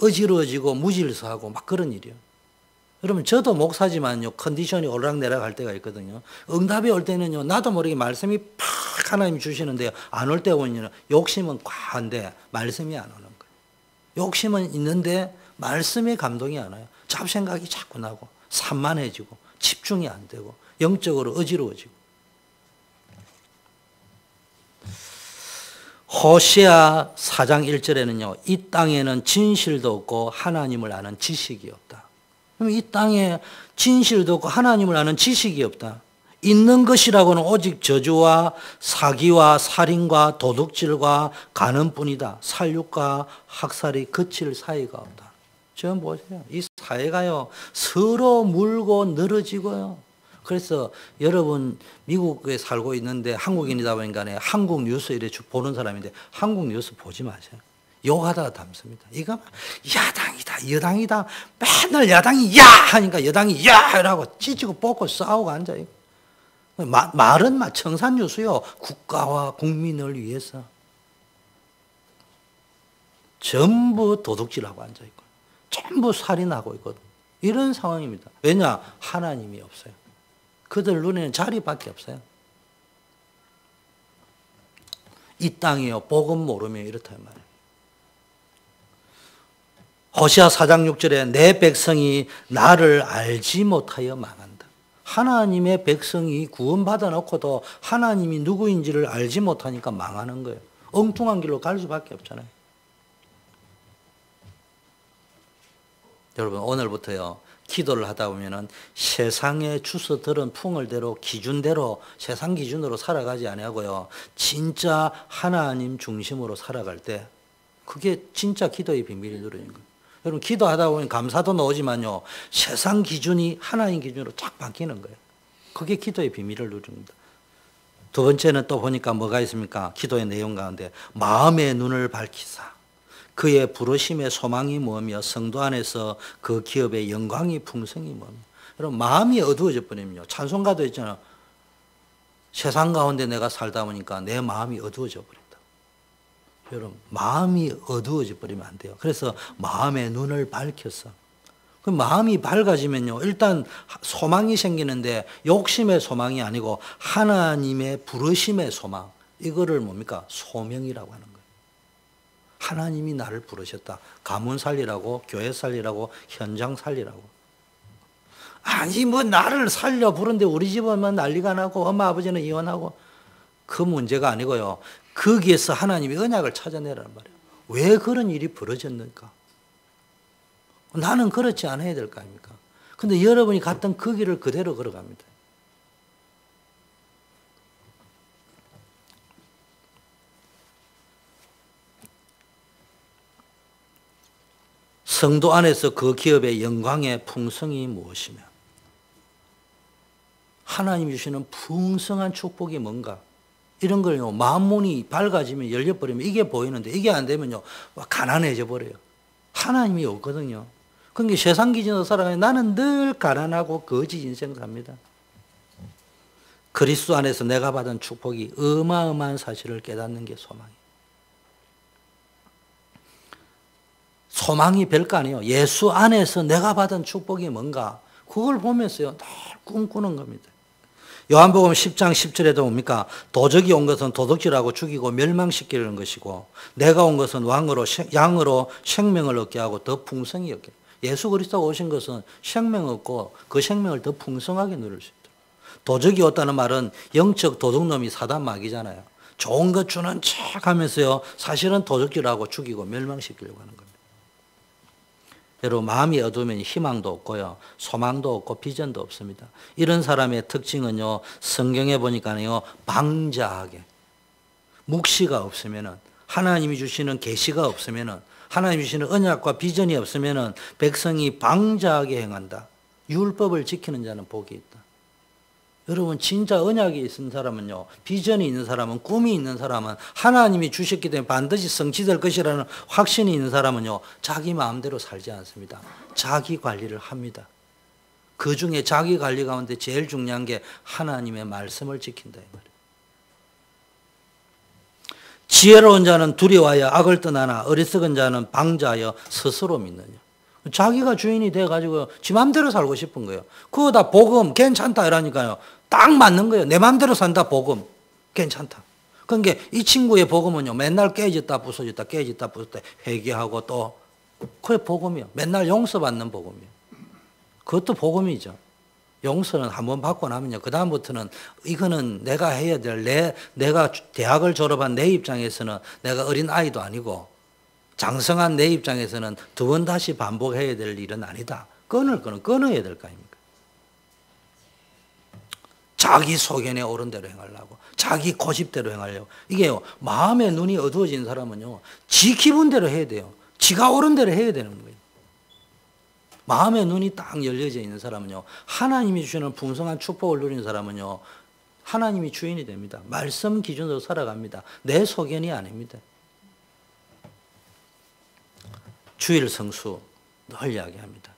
어지러워지고 무질서하고 막 그런 일이에요. 여러분 저도 목사지만요 컨디션이 오르락내락 할 때가 있거든요. 응답이 올 때는요 나도 모르게 말씀이 팍 하나님이 주시는데요. 안 올 때 보면 욕심은 과한데 말씀이 안 오는 거예요. 욕심은 있는데 말씀의 감동이 안 와요. 잡생각이 자꾸 나고 산만해지고 집중이 안 되고 영적으로 어지러워지고. 호시아 4장 1절에는요. 이 땅에는 진실도 없고 하나님을 아는 지식이 없다. 그럼 이 땅에 진실도 없고 하나님을 아는 지식이 없다. 있는 것이라고는 오직 저주와 사기와 살인과 도둑질과 간음뿐이다. 살육과 학살이 그칠 사이가 없다. 지금 보세요. 이 사회가요 서로 물고 늘어지고요. 그래서 여러분 미국에 살고 있는데 한국인이다 보니까 한국 뉴스 이렇게 보는 사람인데 한국 뉴스 보지 마세요. 욕하다가 담습니다. 이거 야당이다 여당이다 맨날 야당이 야 하니까 여당이 야라고 찢고 뽑고 싸우고 앉아요. 말은 청산유수요. 국가와 국민을 위해서 전부 도둑질하고 앉아있고 전부 살인하고 있거든. 이런 상황입니다. 왜냐? 하나님이 없어요. 그들 눈에는 자리밖에 없어요. 이 땅이요 복음 모르면 이렇단 말이에요. 호시아 4장 6절에 내 백성이 나를 알지 못하여 망한다. 하나님의 백성이 구원받아 놓고도 하나님이 누구인지를 알지 못하니까 망하는 거예요. 엉뚱한 길로 갈 수밖에 없잖아요. 여러분 오늘부터요 기도를 하다 보면은 세상에 주서 들은 풍을대로 기준대로 세상 기준으로 살아가지 아니하고요 진짜 하나님 중심으로 살아갈 때 그게 진짜 기도의 비밀이 누려진 거예요. 여러분 기도하다 보면 감사도 나오지만요 세상 기준이 하나님 기준으로 쫙 바뀌는 거예요. 그게 기도의 비밀을 누립니다. 두 번째는 또 보니까 뭐가 있습니까? 기도의 내용 가운데 마음의 눈을 밝히사 그의 부르심의 소망이 뭐며 성도 안에서 그 기업의 영광이 풍성이 뭐며. 여러분 마음이 어두워져 버리면요 찬송가도 있잖아요. 세상 가운데 내가 살다 보니까 내 마음이 어두워져 버린다. 여러분 마음이 어두워져 버리면 안 돼요. 그래서 마음의 눈을 밝혀서 그 마음이 밝아지면요 일단 소망이 생기는데 욕심의 소망이 아니고 하나님의 부르심의 소망 이거를 뭡니까? 소명이라고 하는 거예요. 하나님이 나를 부르셨다. 가문 살리라고 교회 살리라고 현장 살리라고. 아니 뭐 나를 살려 부른데 우리 집은 난리가 나고 엄마 아버지는 이혼하고 그 문제가 아니고요. 거기에서 하나님이 언약을 찾아내라는 말이에요. 왜 그런 일이 벌어졌는가? 나는 그렇지 않아야 될 거 아닙니까? 근데 여러분이 갔던 그 길을 그대로 걸어갑니다. 성도 안에서 그 기업의 영광의 풍성이 무엇이며 하나님이 주시는 풍성한 축복이 뭔가 이런 걸요 마음문이 밝아지면 열려버리면 이게 보이는데 이게 안 되면요 가난해져 버려요. 하나님이 없거든요. 그러니까 세상 기준으로 살아가면 나는 늘 가난하고 거지 인생 삽니다. 그리스도 안에서 내가 받은 축복이 어마어마한 사실을 깨닫는 게 소망이에요. 소망이 별거 아니에요. 예수 안에서 내가 받은 축복이 뭔가 그걸 보면서요 늘 꿈꾸는 겁니다. 요한복음 10장 10절에도 뭡니까? 도적이 온 것은 도둑질하고 죽이고 멸망시키려는 것이고 내가 온 것은 양으로 생명을 얻게 하고 더 풍성히 얻게. 예수 그리스도가 오신 것은 생명 얻고 그 생명을 더 풍성하게 누릴 수 있도록. 도적이 왔다는 말은 영적 도둑놈이 사단 마귀잖아요. 좋은 것 주는 척 하면서요 사실은 도둑질하고 죽이고 멸망시키려고 하는 겁니다. 여러분 마음이 어두우면 희망도 없고요 소망도 없고 비전도 없습니다. 이런 사람의 특징은요 성경에 보니까요 방자하게 묵시가 없으면은 하나님이 주시는 계시가 없으면은 하나님이 주시는 언약과 비전이 없으면은 백성이 방자하게 행한다. 율법을 지키는 자는 복이 있다. 여러분 진짜 언약이 있는 사람은요, 비전이 있는 사람은, 꿈이 있는 사람은, 하나님이 주셨기 때문에 반드시 성취될 것이라는 확신이 있는 사람은요, 자기 마음대로 살지 않습니다. 자기 관리를 합니다. 그 중에 자기 관리 가운데 제일 중요한 게 하나님의 말씀을 지킨다 이 말이에요. 지혜로운 자는 두려워하여 악을 떠나나 어리석은 자는 방자하여 스스로 믿느냐. 자기가 주인이 돼가지고 지 맘대로 살고 싶은 거예요. 그거 다 복음 괜찮다 이러니까요. 딱 맞는 거예요. 내 맘대로 산다 복음 괜찮다. 그러니까 이 친구의 복음은요, 맨날 깨졌다 부서졌다 깨졌다 부서졌다 회개하고 또 그게 복음이요. 맨날 용서받는 복음이요. 그것도 복음이죠. 용서는 한번 받고 나면요, 그 다음부터는 이거는 내가 해야 될 내가 대학을 졸업한 내 입장에서는 내가 어린 아이도 아니고 장성한 내 입장에서는 두 번 다시 반복해야 될 일은 아니다. 끊어야 될 거 아닙니까? 자기 소견에 옳은 대로 행하려고, 자기 고집대로 행하려고. 이게요, 마음의 눈이 어두워진 사람은요, 지 기분대로 해야 돼요. 지가 옳은 대로 해야 되는 거예요. 마음의 눈이 딱 열려져 있는 사람은요, 하나님이 주시는 풍성한 축복을 누리는 사람은요, 하나님이 주인이 됩니다. 말씀 기준으로 살아갑니다. 내 소견이 아닙니다. 주일 성수 늘 이야기합니다.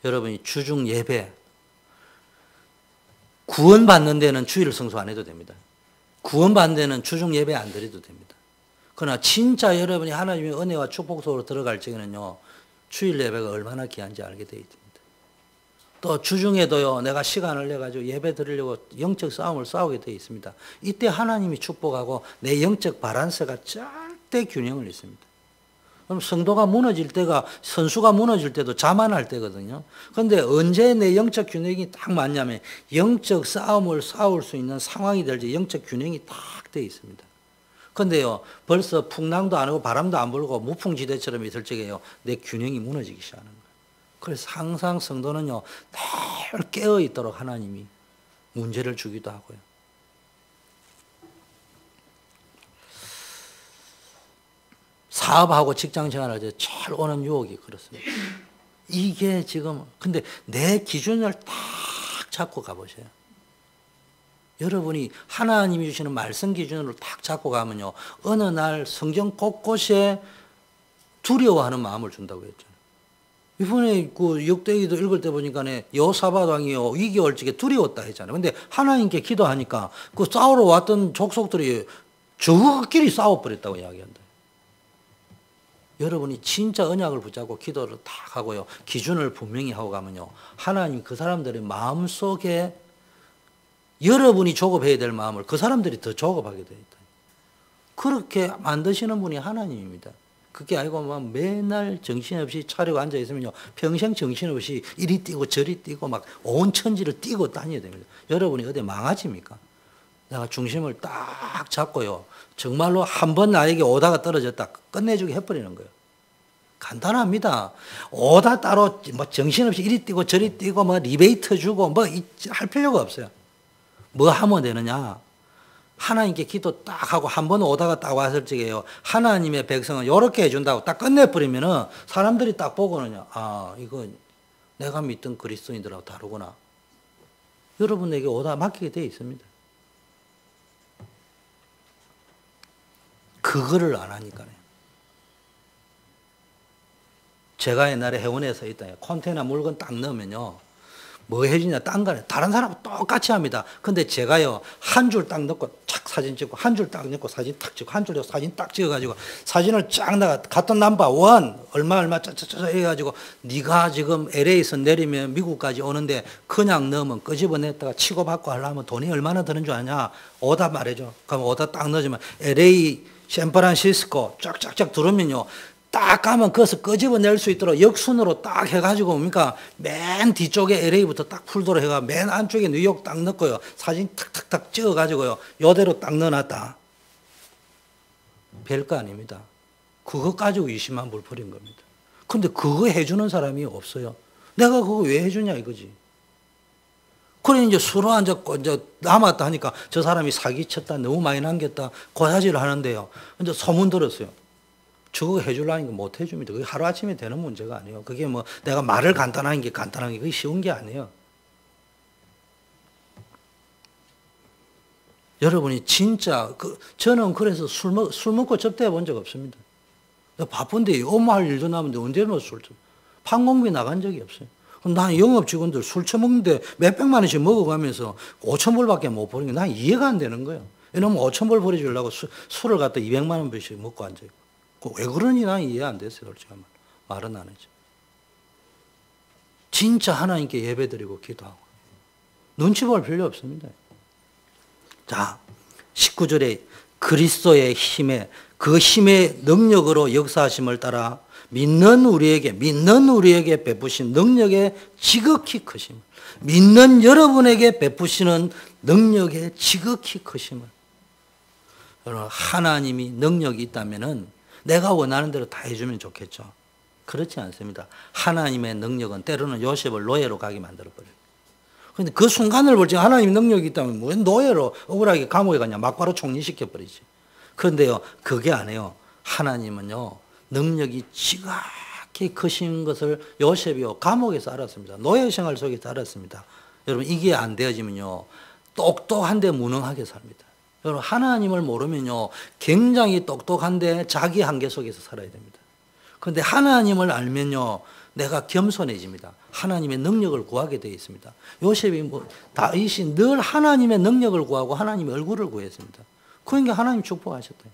여러분이 주중 예배, 구원받는 데는 주일 성수 안 해도 됩니다. 구원받는 데는 주중 예배 안 드려도 됩니다. 그러나 진짜 여러분이 하나님의 은혜와 축복 속으로 들어갈 적에는요, 주일 예배가 얼마나 귀한지 알게 되어 있습니다. 또 주중에도요, 내가 시간을 내가지고 예배 드리려고 영적 싸움을 싸우게 되어 있습니다. 이때 하나님이 축복하고 내 영적 바란스가 절대 균형을 잃습니다. 그럼 성도가 무너질 때가, 선수가 무너질 때도 자만할 때거든요. 그런데 언제 내 영적 균형이 딱 맞냐면 영적 싸움을 싸울 수 있는 상황이 될 때 영적 균형이 딱 되어 있습니다. 그런데요, 벌써 풍랑도 안 오고 바람도 안 불고 무풍지대처럼 있을 적에요, 내 균형이 무너지기 시작하는 거예요. 그래서 항상 성도는요, 늘 깨어 있도록 하나님이 문제를 주기도 하고요. 사업하고 직장 생활할 때 잘 오는 유혹이 그렇습니다. 이게 지금, 근데 내 기준을 딱 잡고 가보세요. 여러분이 하나님이 주시는 말씀 기준으로 딱 잡고 가면요, 어느 날 성경 곳곳에 두려워하는 마음을 준다고 했잖아요. 이번에 그 역대기도 읽을 때 보니까 여호사밧 왕이요, 위기 올 적에 두려웠다 했잖아요. 근데 하나님께 기도하니까 그 싸우러 왔던 족속들이 저끼리 싸워버렸다고 이야기한다. 여러분이 진짜 언약을 붙잡고 기도를 딱 하고요, 기준을 분명히 하고 가면요, 하나님 그 사람들의 마음 속에 여러분이 조급해야 될 마음을 그 사람들이 더 조급하게 되어 있다. 그렇게 만드시는 분이 하나님입니다. 그게 아니고 막 맨날 정신없이 차리고 앉아 있으면요, 평생 정신없이 이리 뛰고 저리 뛰고 막 온 천지를 뛰고 다녀야 됩니다. 여러분이 어디 망하십니까? 내가 중심을 딱 잡고요, 정말로 한 번 나에게 오다가 떨어졌다 끝내주게 해버리는 거예요. 간단합니다. 오다 따로 뭐 정신없이 이리 뛰고 저리 뛰고 뭐 리베이트 주고 뭐 할 필요가 없어요. 뭐 하면 되느냐? 하나님께 기도 딱 하고 한 번 오다가 딱 왔을 적에요, 하나님의 백성은 이렇게 해준다고 딱 끝내버리면은 사람들이 딱 보고는요, 아, 이거 내가 믿던 그리스도인들하고 다르구나. 여러분에게 오다 맡기게 되어 있습니다. 그거를 안 하니까요. 제가 옛날에 해운에서 있다, 컨테이너 물건 딱 넣으면요, 뭐 해주냐, 딴 거는 다른 사람하고 똑같이 합니다. 근데 제가요, 한 줄 딱 넣고 착 사진 찍고, 한 줄 딱 넣고 사진 딱 찍고, 한 줄 넣고 사진 딱 찍어가지고, 사진을 쫙 나가, 같은 넘버 원, 얼마, 짜짜짜 해가지고, 네가 지금 LA에서 내리면 미국까지 오는데, 그냥 넣으면 끄집어냈다가 치고받고 하려면 돈이 얼마나 드는 줄 아냐? 오다 말해줘. 그럼 오다 딱 넣어주면, LA, 샌프란시스코 쫙쫙쫙 들으면요, 딱 가면 거기서 끄집어낼 수 있도록 역순으로 딱 해가지고 뭡니까? 맨 뒤쪽에 LA부터 딱 풀도로 해가 맨 안쪽에 뉴욕 딱 넣고요, 사진 탁탁탁 찍어가지고요, 요대로 딱 넣어놨다. 별거 아닙니다. 그거 가지고 20만 불 버린 겁니다. 근데 그거 해주는 사람이 없어요. 내가 그거 왜 해주냐 이거지. 그래 이제 술을 앉았고 이제 남았다 하니까 저 사람이 사기쳤다, 너무 많이 남겼다, 고사질을 하는데요, 이제 소문 들었어요. 저거 해주려니까 못 해줍니다. 그게 하루아침에 되는 문제가 아니에요. 그게 뭐 내가 말을 간단한 게 그게 쉬운 게 아니에요. 여러분이 진짜 저는 그래서 술 먹고 접대해 본 적 없습니다. 바쁜데 업무할 일도 남은데 언제 판공비 나간 적이 없어요. 난 영업 직원들 술 처먹는데 몇백만 원씩 먹어가면서 5,000불밖에 못 버리는 게 난 이해가 안 되는 거예요. 이놈은 5,000불 버려주려고 술을 갖다 200만 원씩 먹고 앉아있고. 왜 그러니 난 이해 안 됐어요. 솔직히 말은 안 했죠. 진짜 하나님께 예배드리고 기도하고. 눈치 볼 필요 없습니다. 자, 19절에 그리스도의 힘에 그 힘의 능력으로 역사하심을 따라 믿는 우리에게 베푸신 능력의 지극히 크심을, 믿는 여러분에게 베푸시는 능력의 지극히 크심을. 여러분, 하나님이 능력이 있다면은 내가 원하는 대로 다 해주면 좋겠죠. 그렇지 않습니다. 하나님의 능력은 때로는 요셉을 노예로 가게 만들어버려요. 그런데 그 순간을 볼 때 하나님의 능력이 있다면 왜 노예로 억울하게 감옥에 가냐, 막바로 총리시켜버리지. 그런데요, 그게 아니에요. 하나님은요, 능력이 지극히 크신 것을 요셉이요, 감옥에서 알았습니다. 노예 생활 속에서 알았습니다. 여러분, 이게 안 되어지면요, 똑똑한데 무능하게 삽니다. 여러분, 하나님을 모르면요, 굉장히 똑똑한데 자기 한계 속에서 살아야 됩니다. 그런데 하나님을 알면요, 내가 겸손해집니다. 하나님의 능력을 구하게 되어 있습니다. 요셉이 다윗이 늘 하나님의 능력을 구하고 하나님의 얼굴을 구했습니다. 그러니까 하나님 축복하셨다.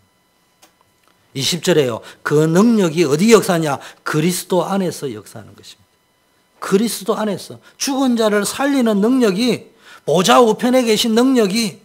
20절에요. 그 능력이 어디 역사냐? 그리스도 안에서 역사하는 것입니다. 그리스도 안에서 죽은 자를 살리는 능력이, 보좌 우편에 계신 능력이,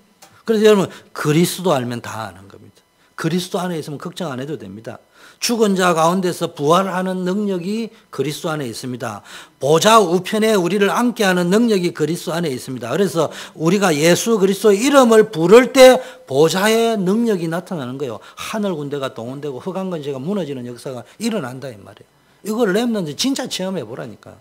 그래서 여러분 그리스도 알면 다 아는 겁니다. 그리스도 안에 있으면 걱정 안 해도 됩니다. 죽은 자 가운데서 부활하는 능력이 그리스도 안에 있습니다. 보좌 우편에 우리를 앉게 하는 능력이 그리스도 안에 있습니다. 그래서 우리가 예수 그리스도의 이름을 부를 때 보좌의 능력이 나타나는 거예요. 하늘 군대가 동원되고 흑암 권세가 무너지는 역사가 일어난다 이 말이에요. 이걸 렘넌트 진짜 체험해 보라니까.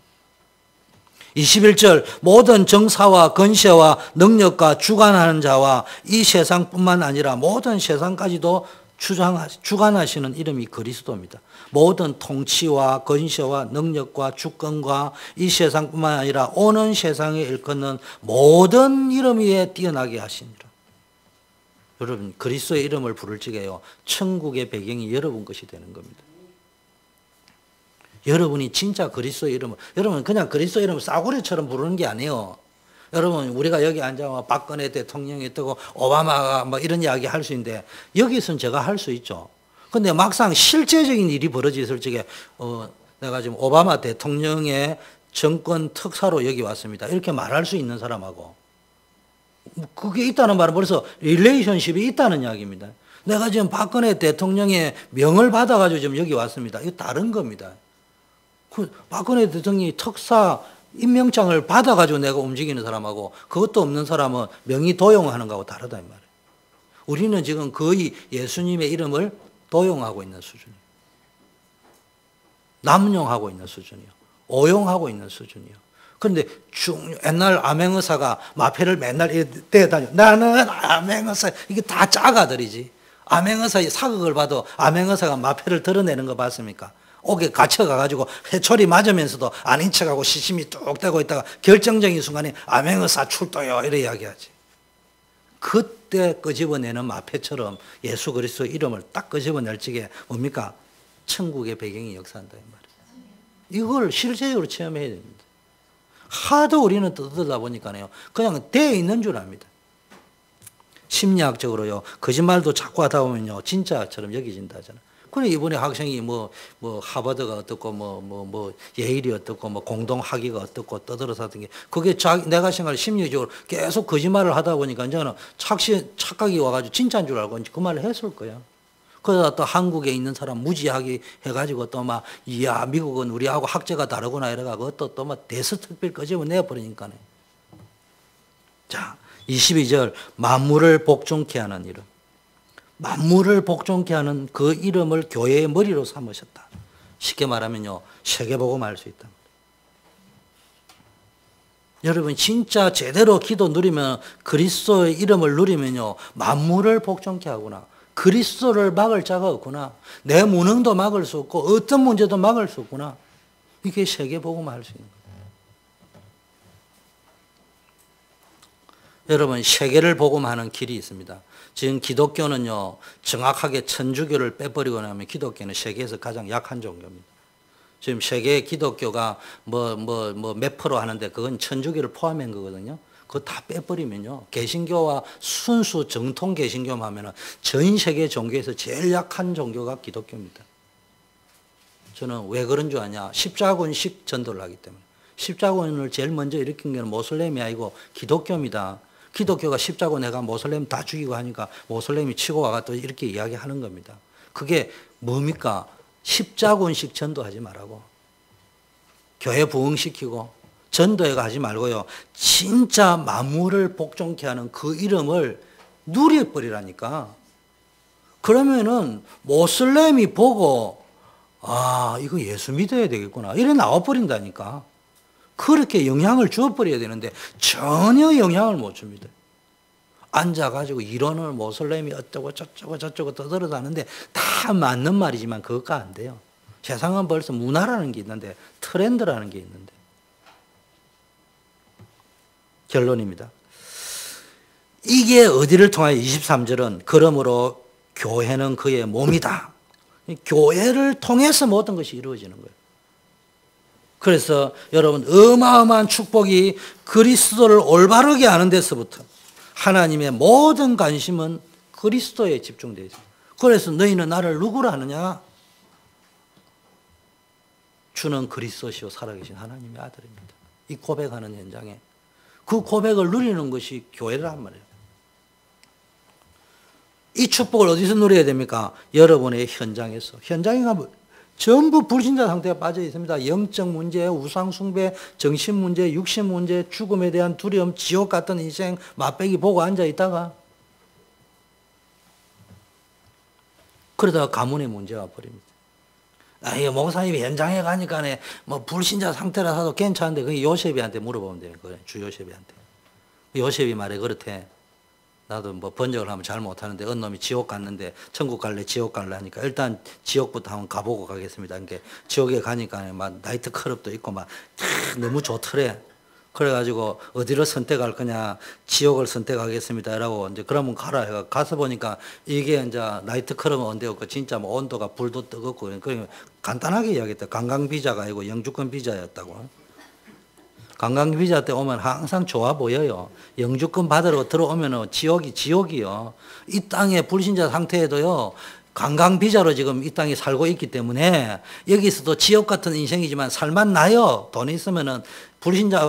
21절 모든 정사와 권세와 능력과 주관하는 자와 이 세상뿐만 아니라 모든 세상까지도 주관하시는 이름이 그리스도입니다. 모든 통치와 권세와 능력과 주권과 이 세상뿐만 아니라 오는 세상에 일컫는 모든 이름 위에 뛰어나게 하시니라. 여러분, 그리스도의 이름을 부를 적에요, 천국의 배경이 여러분 것이 되는 겁니다. 여러분이 진짜 그리스도의 이름을, 여러분 그냥 그리스도의 이름을 싸구려처럼 부르는 게 아니에요. 여러분, 우리가 여기 앉아 박근혜 대통령이 뜨고 오바마가 뭐 이런 이야기 할 수 있는데, 여기서는 제가 할 수 있죠. 근데 막상 실제적인 일이 벌어졌을 적에, 내가 지금 오바마 대통령의 정권 특사로 여기 왔습니다, 이렇게 말할 수 있는 사람하고, 그게 있다는 말은 벌써 릴레이션십이 있다는 이야기입니다. 내가 지금 박근혜 대통령의 명을 받아가지고 지금 여기 왔습니다. 이거 다른 겁니다. 박근혜 대통령이 특사 임명장을 받아가지고 내가 움직이는 사람하고 그것도 없는 사람은 명의 도용하는 거하고 다르다 이 말이에요. 우리는 지금 거의 예수님의 이름을 도용하고 있는 수준이에요. 남용하고 있는 수준이에요. 오용하고 있는 수준이에요. 그런데 옛날 암행의사가 마패를 맨날 대다녀. 나는 암행의사. 이게 다 짜가들이지. 암행의사의 사극을 봐도 암행의사가 마패를 드러내는 거 봤습니까? 옥에 갇혀가가지고 해초리 맞으면서도 아닌 척하고 시심이 뚝 떼고 있다가 결정적인 순간에 암행의사 출도요 이래 이야기하지. 그때 끄집어내는 마패처럼 예수 그리스도 이름을 딱 끄집어낼 적에 뭡니까? 천국의 배경이 역사한다 이 말이에요. 이걸 실제적으로 체험해야 됩니다. 하도 우리는 떠들다 보니까요, 그냥 돼 있는 줄 압니다. 심리학적으로요, 거짓말도 자꾸 하다 보면요, 진짜처럼 여겨진다 하잖아요. 그래, 이번에 학생이 뭐 하버드가 어떻고, 예일이 어떻고, 공동학위가 어떻고 떠들어서 하던 게, 그게 내가 생각할 심리적으로 계속 거짓말을 하다 보니까 이제는 착각이 와가지고 진짜인 줄 알고 그 말을 했을 거야. 그러다 또 한국에 있는 사람 무지하게 해가지고 또 막, 이야, 미국은 우리하고 학제가 다르구나 이래가 그것도 또 막 대스특필 끄집어 내버리니까네. 자, 22절, 만물을 복종케 하는 이름. 만물을 복종케 하는 그 이름을 교회의 머리로 삼으셨다. 쉽게 말하면요, 세계복음 할 수 있다. 여러분, 진짜 제대로 기도 누리면, 그리스도의 이름을 누리면요, 만물을 복종케 하구나. 그리스도를 막을 자가 없구나. 내 무능도 막을 수 없고 어떤 문제도 막을 수 없구나. 이게 세계복음 할 수 있는 거예요. 여러분 세계를 복음하는 길이 있습니다. 지금 기독교는요 정확하게 천주교를 빼버리고 나면 기독교는 세계에서 가장 약한 종교입니다. 지금 세계 기독교가 몇 프로 하는데 그건 천주교를 포함한 거거든요. 그거 다 빼버리면요 개신교와 순수 정통 개신교만 하면은 전 세계 종교에서 제일 약한 종교가 기독교입니다. 저는 왜 그런 줄 아냐? 십자군식 전도를 하기 때문에. 십자군을 제일 먼저 일으킨 게 모슬렘이 아니고 기독교입니다. 기독교가 십자군 해가 모슬렘 다 죽이고 하니까 모슬렘이 치고 와가 또 이렇게 이야기하는 겁니다. 그게 뭡니까? 십자군식 전도하지 말라고. 교회 부흥시키고 전도회가 하지 말고요. 진짜 만물을 복종케 하는 그 이름을 누려버리라니까. 그러면은 모슬렘이 보고 아 이거 예수 믿어야 되겠구나 이래 나와버린다니까. 그렇게 영향을 주어버려야 되는데 전혀 영향을 못 줍니다. 앉아가지고 이론을 모슬렘이 어쩌고 저쩌고 떠들어다는데 다 맞는 말이지만 그것가 안 돼요. 세상은 벌써 문화라는 게 있는데 트렌드라는 게 있는데. 결론입니다. 이게 어디를 통하여 23절은 그러므로 교회는 그의 몸이다. 교회를 통해서 모든 것이 이루어지는 거예요. 그래서 여러분 어마어마한 축복이 그리스도를 올바르게 아는 데서부터 하나님의 모든 관심은 그리스도에 집중되어 있어요. 그래서 너희는 나를 누구라 하느냐? 주는 그리스도시요 살아계신 하나님의 아들입니다. 이 고백하는 현장에 그 고백을 누리는 것이 교회란 말이에요. 이 축복을 어디서 누려야 됩니까? 여러분의 현장에서. 현장에 가면 전부 불신자 상태에 빠져 있습니다. 영적 문제, 우상 숭배, 정신 문제, 육신 문제, 죽음에 대한 두려움, 지옥 같은 인생 맛배기 보고 앉아 있다가 그러다가 가문의 문제가 버립니다. 이 목사님이 현장에 가니까 뭐 불신자 상태라서 괜찮은데 그게 요셉이한테 물어보면 돼요. 주 요셉이한테. 요셉이 말해 그렇대. 나도 뭐 번역을 하면 잘 못하는데 어느 놈이 지옥 갔는데 천국 갈래 지옥 갈래 하니까 일단 지옥부터 한번 가보고 가겠습니다. 그러니까 지옥에 가니까 막 나이트 클럽도 있고 막 너무 좋더래. 그래가지고 어디를 선택할 거냐 지옥을 선택하겠습니다 라고 이제 그러면 가라 해가 가서 보니까 이게 이제 나이트 클럽은 온대였고 진짜 뭐 온도가 불도 뜨겁고 그러니까 간단하게 이야기했다. 관광 비자가 아니고 영주권 비자였다고. 관광 비자 때 오면 항상 좋아 보여요. 영주권 받으러 들어오면 지옥이요. 이 땅의 불신자 상태에도요. 관광 비자로 지금 이 땅에 살고 있기 때문에 여기서도 지옥 같은 인생이지만 살만 나요. 돈이 있으면은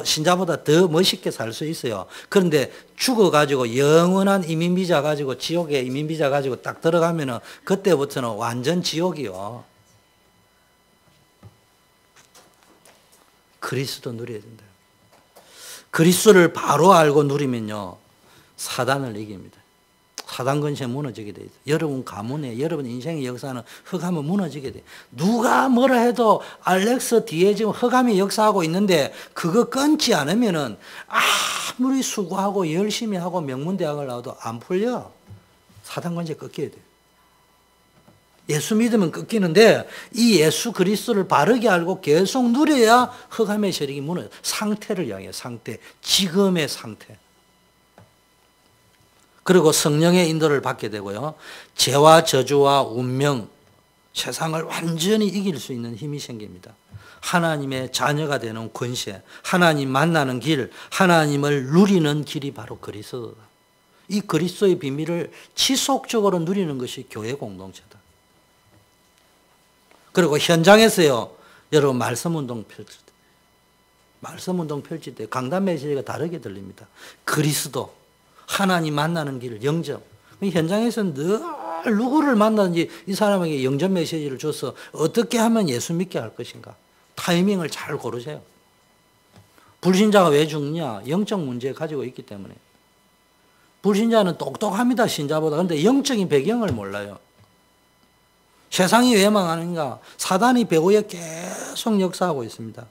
신자보다 더 멋있게 살 수 있어요. 그런데 죽어가지고 영원한 이민 비자 가지고 지옥에 이민 비자 가지고 딱 들어가면은 그때부터는 완전 지옥이요. 그리스도 누려야 된다. 그리스도를 바로 알고 누리면요. 사단을 이깁니다. 사단 근시에 무너지게 돼 있어요. 여러분 가문에 여러분 인생의 역사는 흑암은 무너지게 돼요. 누가 뭐라 해도 알렉스 뒤에 지금 흑암이 역사하고 있는데 그거 끊지 않으면은 아무리 수고하고 열심히 하고 명문대학을 나와도 안 풀려. 사단 근시에 꺾여야 돼요. 예수 믿으면 꺾이는데 이 예수 그리스도를 바르게 알고 계속 누려야 흑암의 세력이 무너져요. 상태를 향해 상태, 지금의 상태. 그리고 성령의 인도를 받게 되고요. 죄와 저주와 운명, 세상을 완전히 이길 수 있는 힘이 생깁니다. 하나님의 자녀가 되는 권세, 하나님 만나는 길, 하나님을 누리는 길이 바로 그리스도다. 이 그리스도의 비밀을 지속적으로 누리는 것이 교회 공동체다. 그리고 현장에서요, 여러분 말씀운동 펼칠 때 강단 메시지가 다르게 들립니다. 그리스도, 하나님 만나는 길, 영접. 현장에서는 늘 누구를 만나든지 이 사람에게 영접 메시지를 줘서 어떻게 하면 예수 믿게 할 것인가. 타이밍을 잘 고르세요. 불신자가 왜 죽느냐? 영적 문제 가지고 있기 때문에. 불신자는 똑똑합니다, 신자보다. 그런데 영적인 배경을 몰라요. 세상이 왜 망하는가? 사단이 배후에 계속 역사하고 있습니다.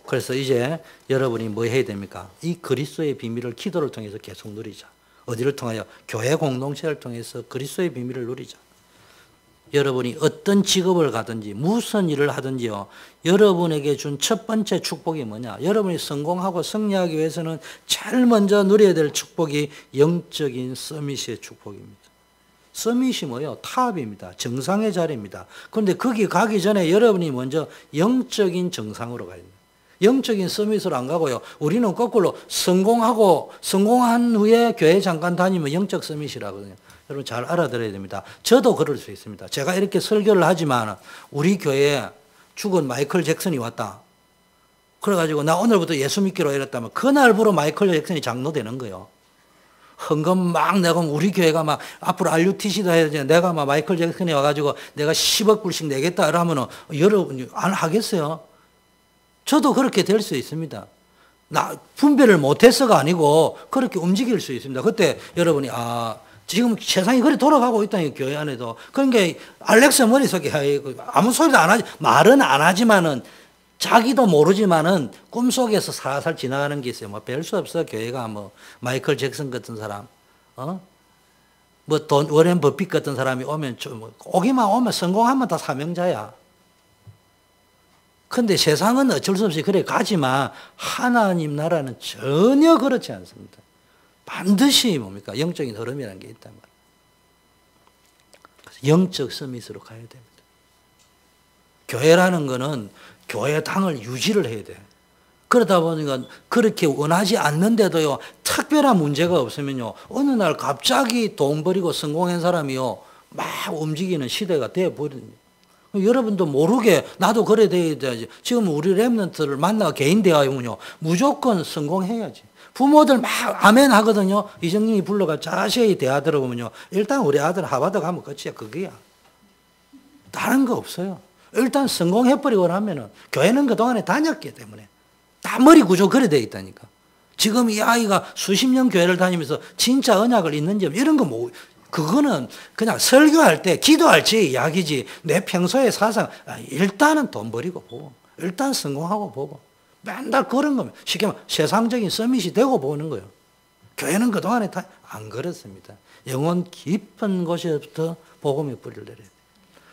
그래서 이제 여러분이 뭐 해야 됩니까? 이 그리스도의 비밀을 기도를 통해서 계속 누리자. 어디를 통하여? 교회 공동체를 통해서 그리스도의 비밀을 누리자. 여러분이 어떤 직업을 가든지 무슨 일을 하든지요. 여러분에게 준 첫 번째 축복이 뭐냐? 여러분이 성공하고 승리하기 위해서는 제일 먼저 누려야 될 축복이 영적인 서밋의 축복입니다. 서밋이 뭐예요? 탑입니다. 정상의 자리입니다. 그런데 거기 가기 전에 여러분이 먼저 영적인 정상으로 가야 됩니다. 영적인 서밋으로 안 가고요. 우리는 거꾸로 성공한 후에 교회 잠깐 다니면 영적 서밋이라거든요. 여러분 잘 알아들어야 됩니다. 저도 그럴 수 있습니다. 제가 이렇게 설교를 하지만 우리 교회에 죽은 마이클 잭슨이 왔다. 그래가지고 나 오늘부터 예수 믿기로 이랬다면 그날부로 마이클 잭슨이 장로되는 거예요. 헌금 막 내가 우리 교회가 막 앞으로 RUTC도 해야 되지. 내가 막 마이클 잭슨이 와가지고 내가 10억 불씩 내겠다 이러면은 여러분 안 하겠어요? 저도 그렇게 될 수 있습니다. 나 분별을 못해서가 아니고 그렇게 움직일 수 있습니다. 그때 여러분이 지금 세상이 그래 돌아가고 있다니 교회 안에도. 그러니까 알렉스 머릿속에 아무 소리도 안 하지 말은 안 하지만은 자기도 모르지만은 꿈속에서 살살 지나가는 게 있어요. 뭐 별 수 없어. 교회가 뭐 마이클 잭슨 같은 사람, 워렌 버핏 같은 사람이 오면 오기만 오면 성공하면 다 사명자야. 근데 세상은 어쩔 수 없이 그래 가지만 하나님 나라는 전혀 그렇지 않습니다. 반드시 뭡니까? 영적인 흐름이라는 게 있단 말이에요. 그래서 영적 서밋으로 가야 됩니다. 교회라는 거는 교회당을 유지를 해야 돼. 그러다 보니까 그렇게 원하지 않는데도요, 특별한 문제가 없으면요, 어느 날 갑자기 돈 버리고 성공한 사람이요, 막 움직이는 시대가 되어버리거든요. 여러분도 모르게 나도 그래 돼야지. 지금 우리 랩런트를 만나 개인 대화하면요, 무조건 성공해야지. 부모들 막 아멘 하거든요. 이정님이 불러가 자세히 대화 들어보면요, 일단 우리 아들 하버드 가면 끝이야. 그게야. 다른 거 없어요. 일단 성공해버리고 나면은 교회는 그동안에 다녔기 때문에 다 머리 구조 그래 돼 있다니까. 지금 이 아이가 수십 년 교회를 다니면서 진짜 언약을 있는지 이런 거 뭐, 그거는 그냥 설교할 때 기도할 때 이야기지. 내 평소의 사상 일단은 돈 버리고 보고 일단 성공하고 보고 맨날 그런 거면 쉽게 말하면 세상적인 서밋이 되고 보는 거예요. 교회는 그동안에 다 안 그렇습니다. 영혼 깊은 곳에부터 복음의 뿌리를 내려야 돼요.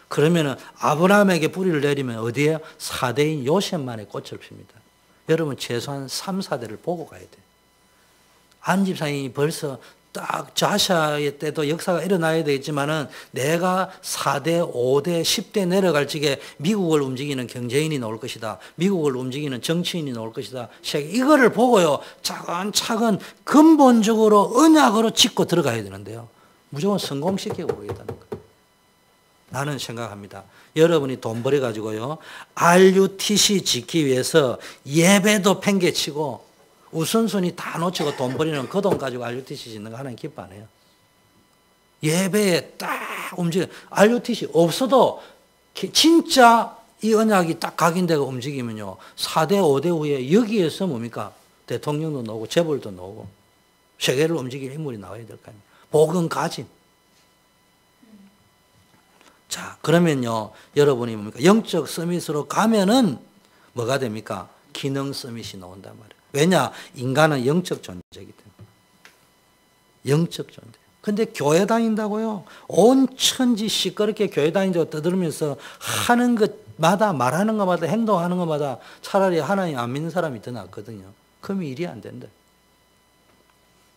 그러면은 아브라함에게 뿌리를 내리면 어디에? 4대인 요셉만의 꽃을 핍니다. 여러분 최소한 3, 4대를 보고 가야 돼요. 안 집사님이 벌써 딱 자샤의 때도 역사가 일어나야 되겠지만은 내가 4대, 5대, 10대 내려갈 적에 미국을 움직이는 경제인이 나올 것이다. 미국을 움직이는 정치인이 나올 것이다. 이거를 보고요, 차근차근 근본적으로 언약으로 짚고 들어가야 되는데요. 무조건 성공시키고 보겠다는 거예요. 나는 생각합니다. 여러분이 돈 벌어가지고요, RUTC 지키기 위해서 예배도 팽개치고 우선순위 다 놓치고 돈 버리는 그 돈 가지고 RUTC 짓는 거 하나님 기뻐 안 해요. 예배에 딱 움직여. RUTC 없어도 진짜 이 언약이 딱 각인되고 움직이면요, 4대, 5대 후에 여기에서 뭡니까? 대통령도 나오고 재벌도 나오고 세계를 움직일 인물이 나와야 될 거 아닙니까? 복음 가짐. 자, 그러면요, 여러분이 뭡니까? 영적 서밋으로 가면은 뭐가 됩니까? 기능 서밋이 나온단 말이에요. 왜냐? 인간은 영적 존재이기 때문에. 영적 존재. 근데 교회 다닌다고요? 온 천지 시끄럽게 교회 다닌다고 떠들면서 하는 것마다, 말하는 것마다, 행동하는 것마다 차라리 하나님 안 믿는 사람이 더 낫거든요. 그러면 일이 안 된다.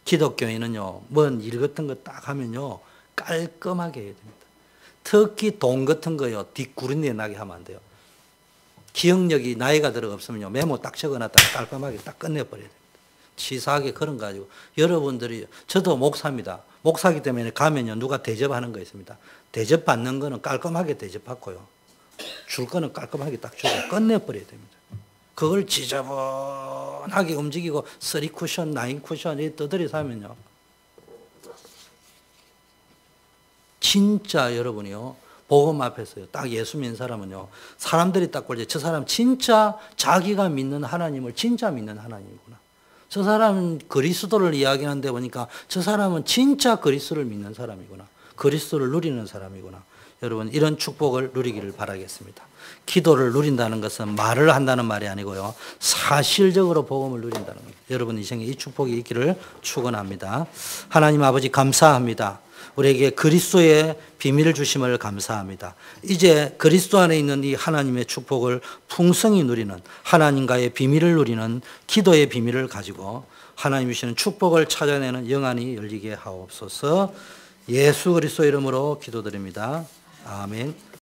기독교인은요, 뭔 일 같은 거 딱 하면요, 깔끔하게 해야 됩니다. 특히 돈 같은 거요, 뒷구른내 나게 하면 안 돼요. 기억력이 나이가 들어 없으면요, 메모 딱 적어놨다가 깔끔하게 딱 끝내버려야 됩니다. 치사하게 그런 거 가지고. 여러분들이, 저도 목사입니다. 목사기 때문에 가면요, 누가 대접하는 거 있습니다. 대접받는 거는 깔끔하게 대접받고요, 줄 거는 깔끔하게 딱 주고 끝내버려야 됩니다. 그걸 지저분하게 움직이고 3쿠션, 9쿠션 이 떠들이서 하면요, 진짜 여러분이요, 복음 앞에서요, 딱 예수 믿는 사람은요, 사람들이 딱 볼때 저 사람 진짜 자기가 믿는 하나님을 진짜 믿는 하나님이구나. 저 사람은 그리스도를 이야기하는데 보니까 저 사람은 진짜 그리스도를 믿는 사람이구나. 그리스도를 누리는 사람이구나. 여러분, 이런 축복을 누리기를 바라겠습니다. 기도를 누린다는 것은 말을 한다는 말이 아니고요, 사실적으로 복음을 누린다는 거예요. 여러분 인생에 이 축복이 있기를 축원합니다. 하나님 아버지 감사합니다. 우리에게 그리스도의 비밀을 주심을 감사합니다. 이제 그리스도 안에 있는 이 하나님의 축복을 풍성히 누리는, 하나님과의 비밀을 누리는 기도의 비밀을 가지고 하나님 주시는 축복을 찾아내는 영안이 열리게 하옵소서. 예수 그리스도 이름으로 기도드립니다. 아멘.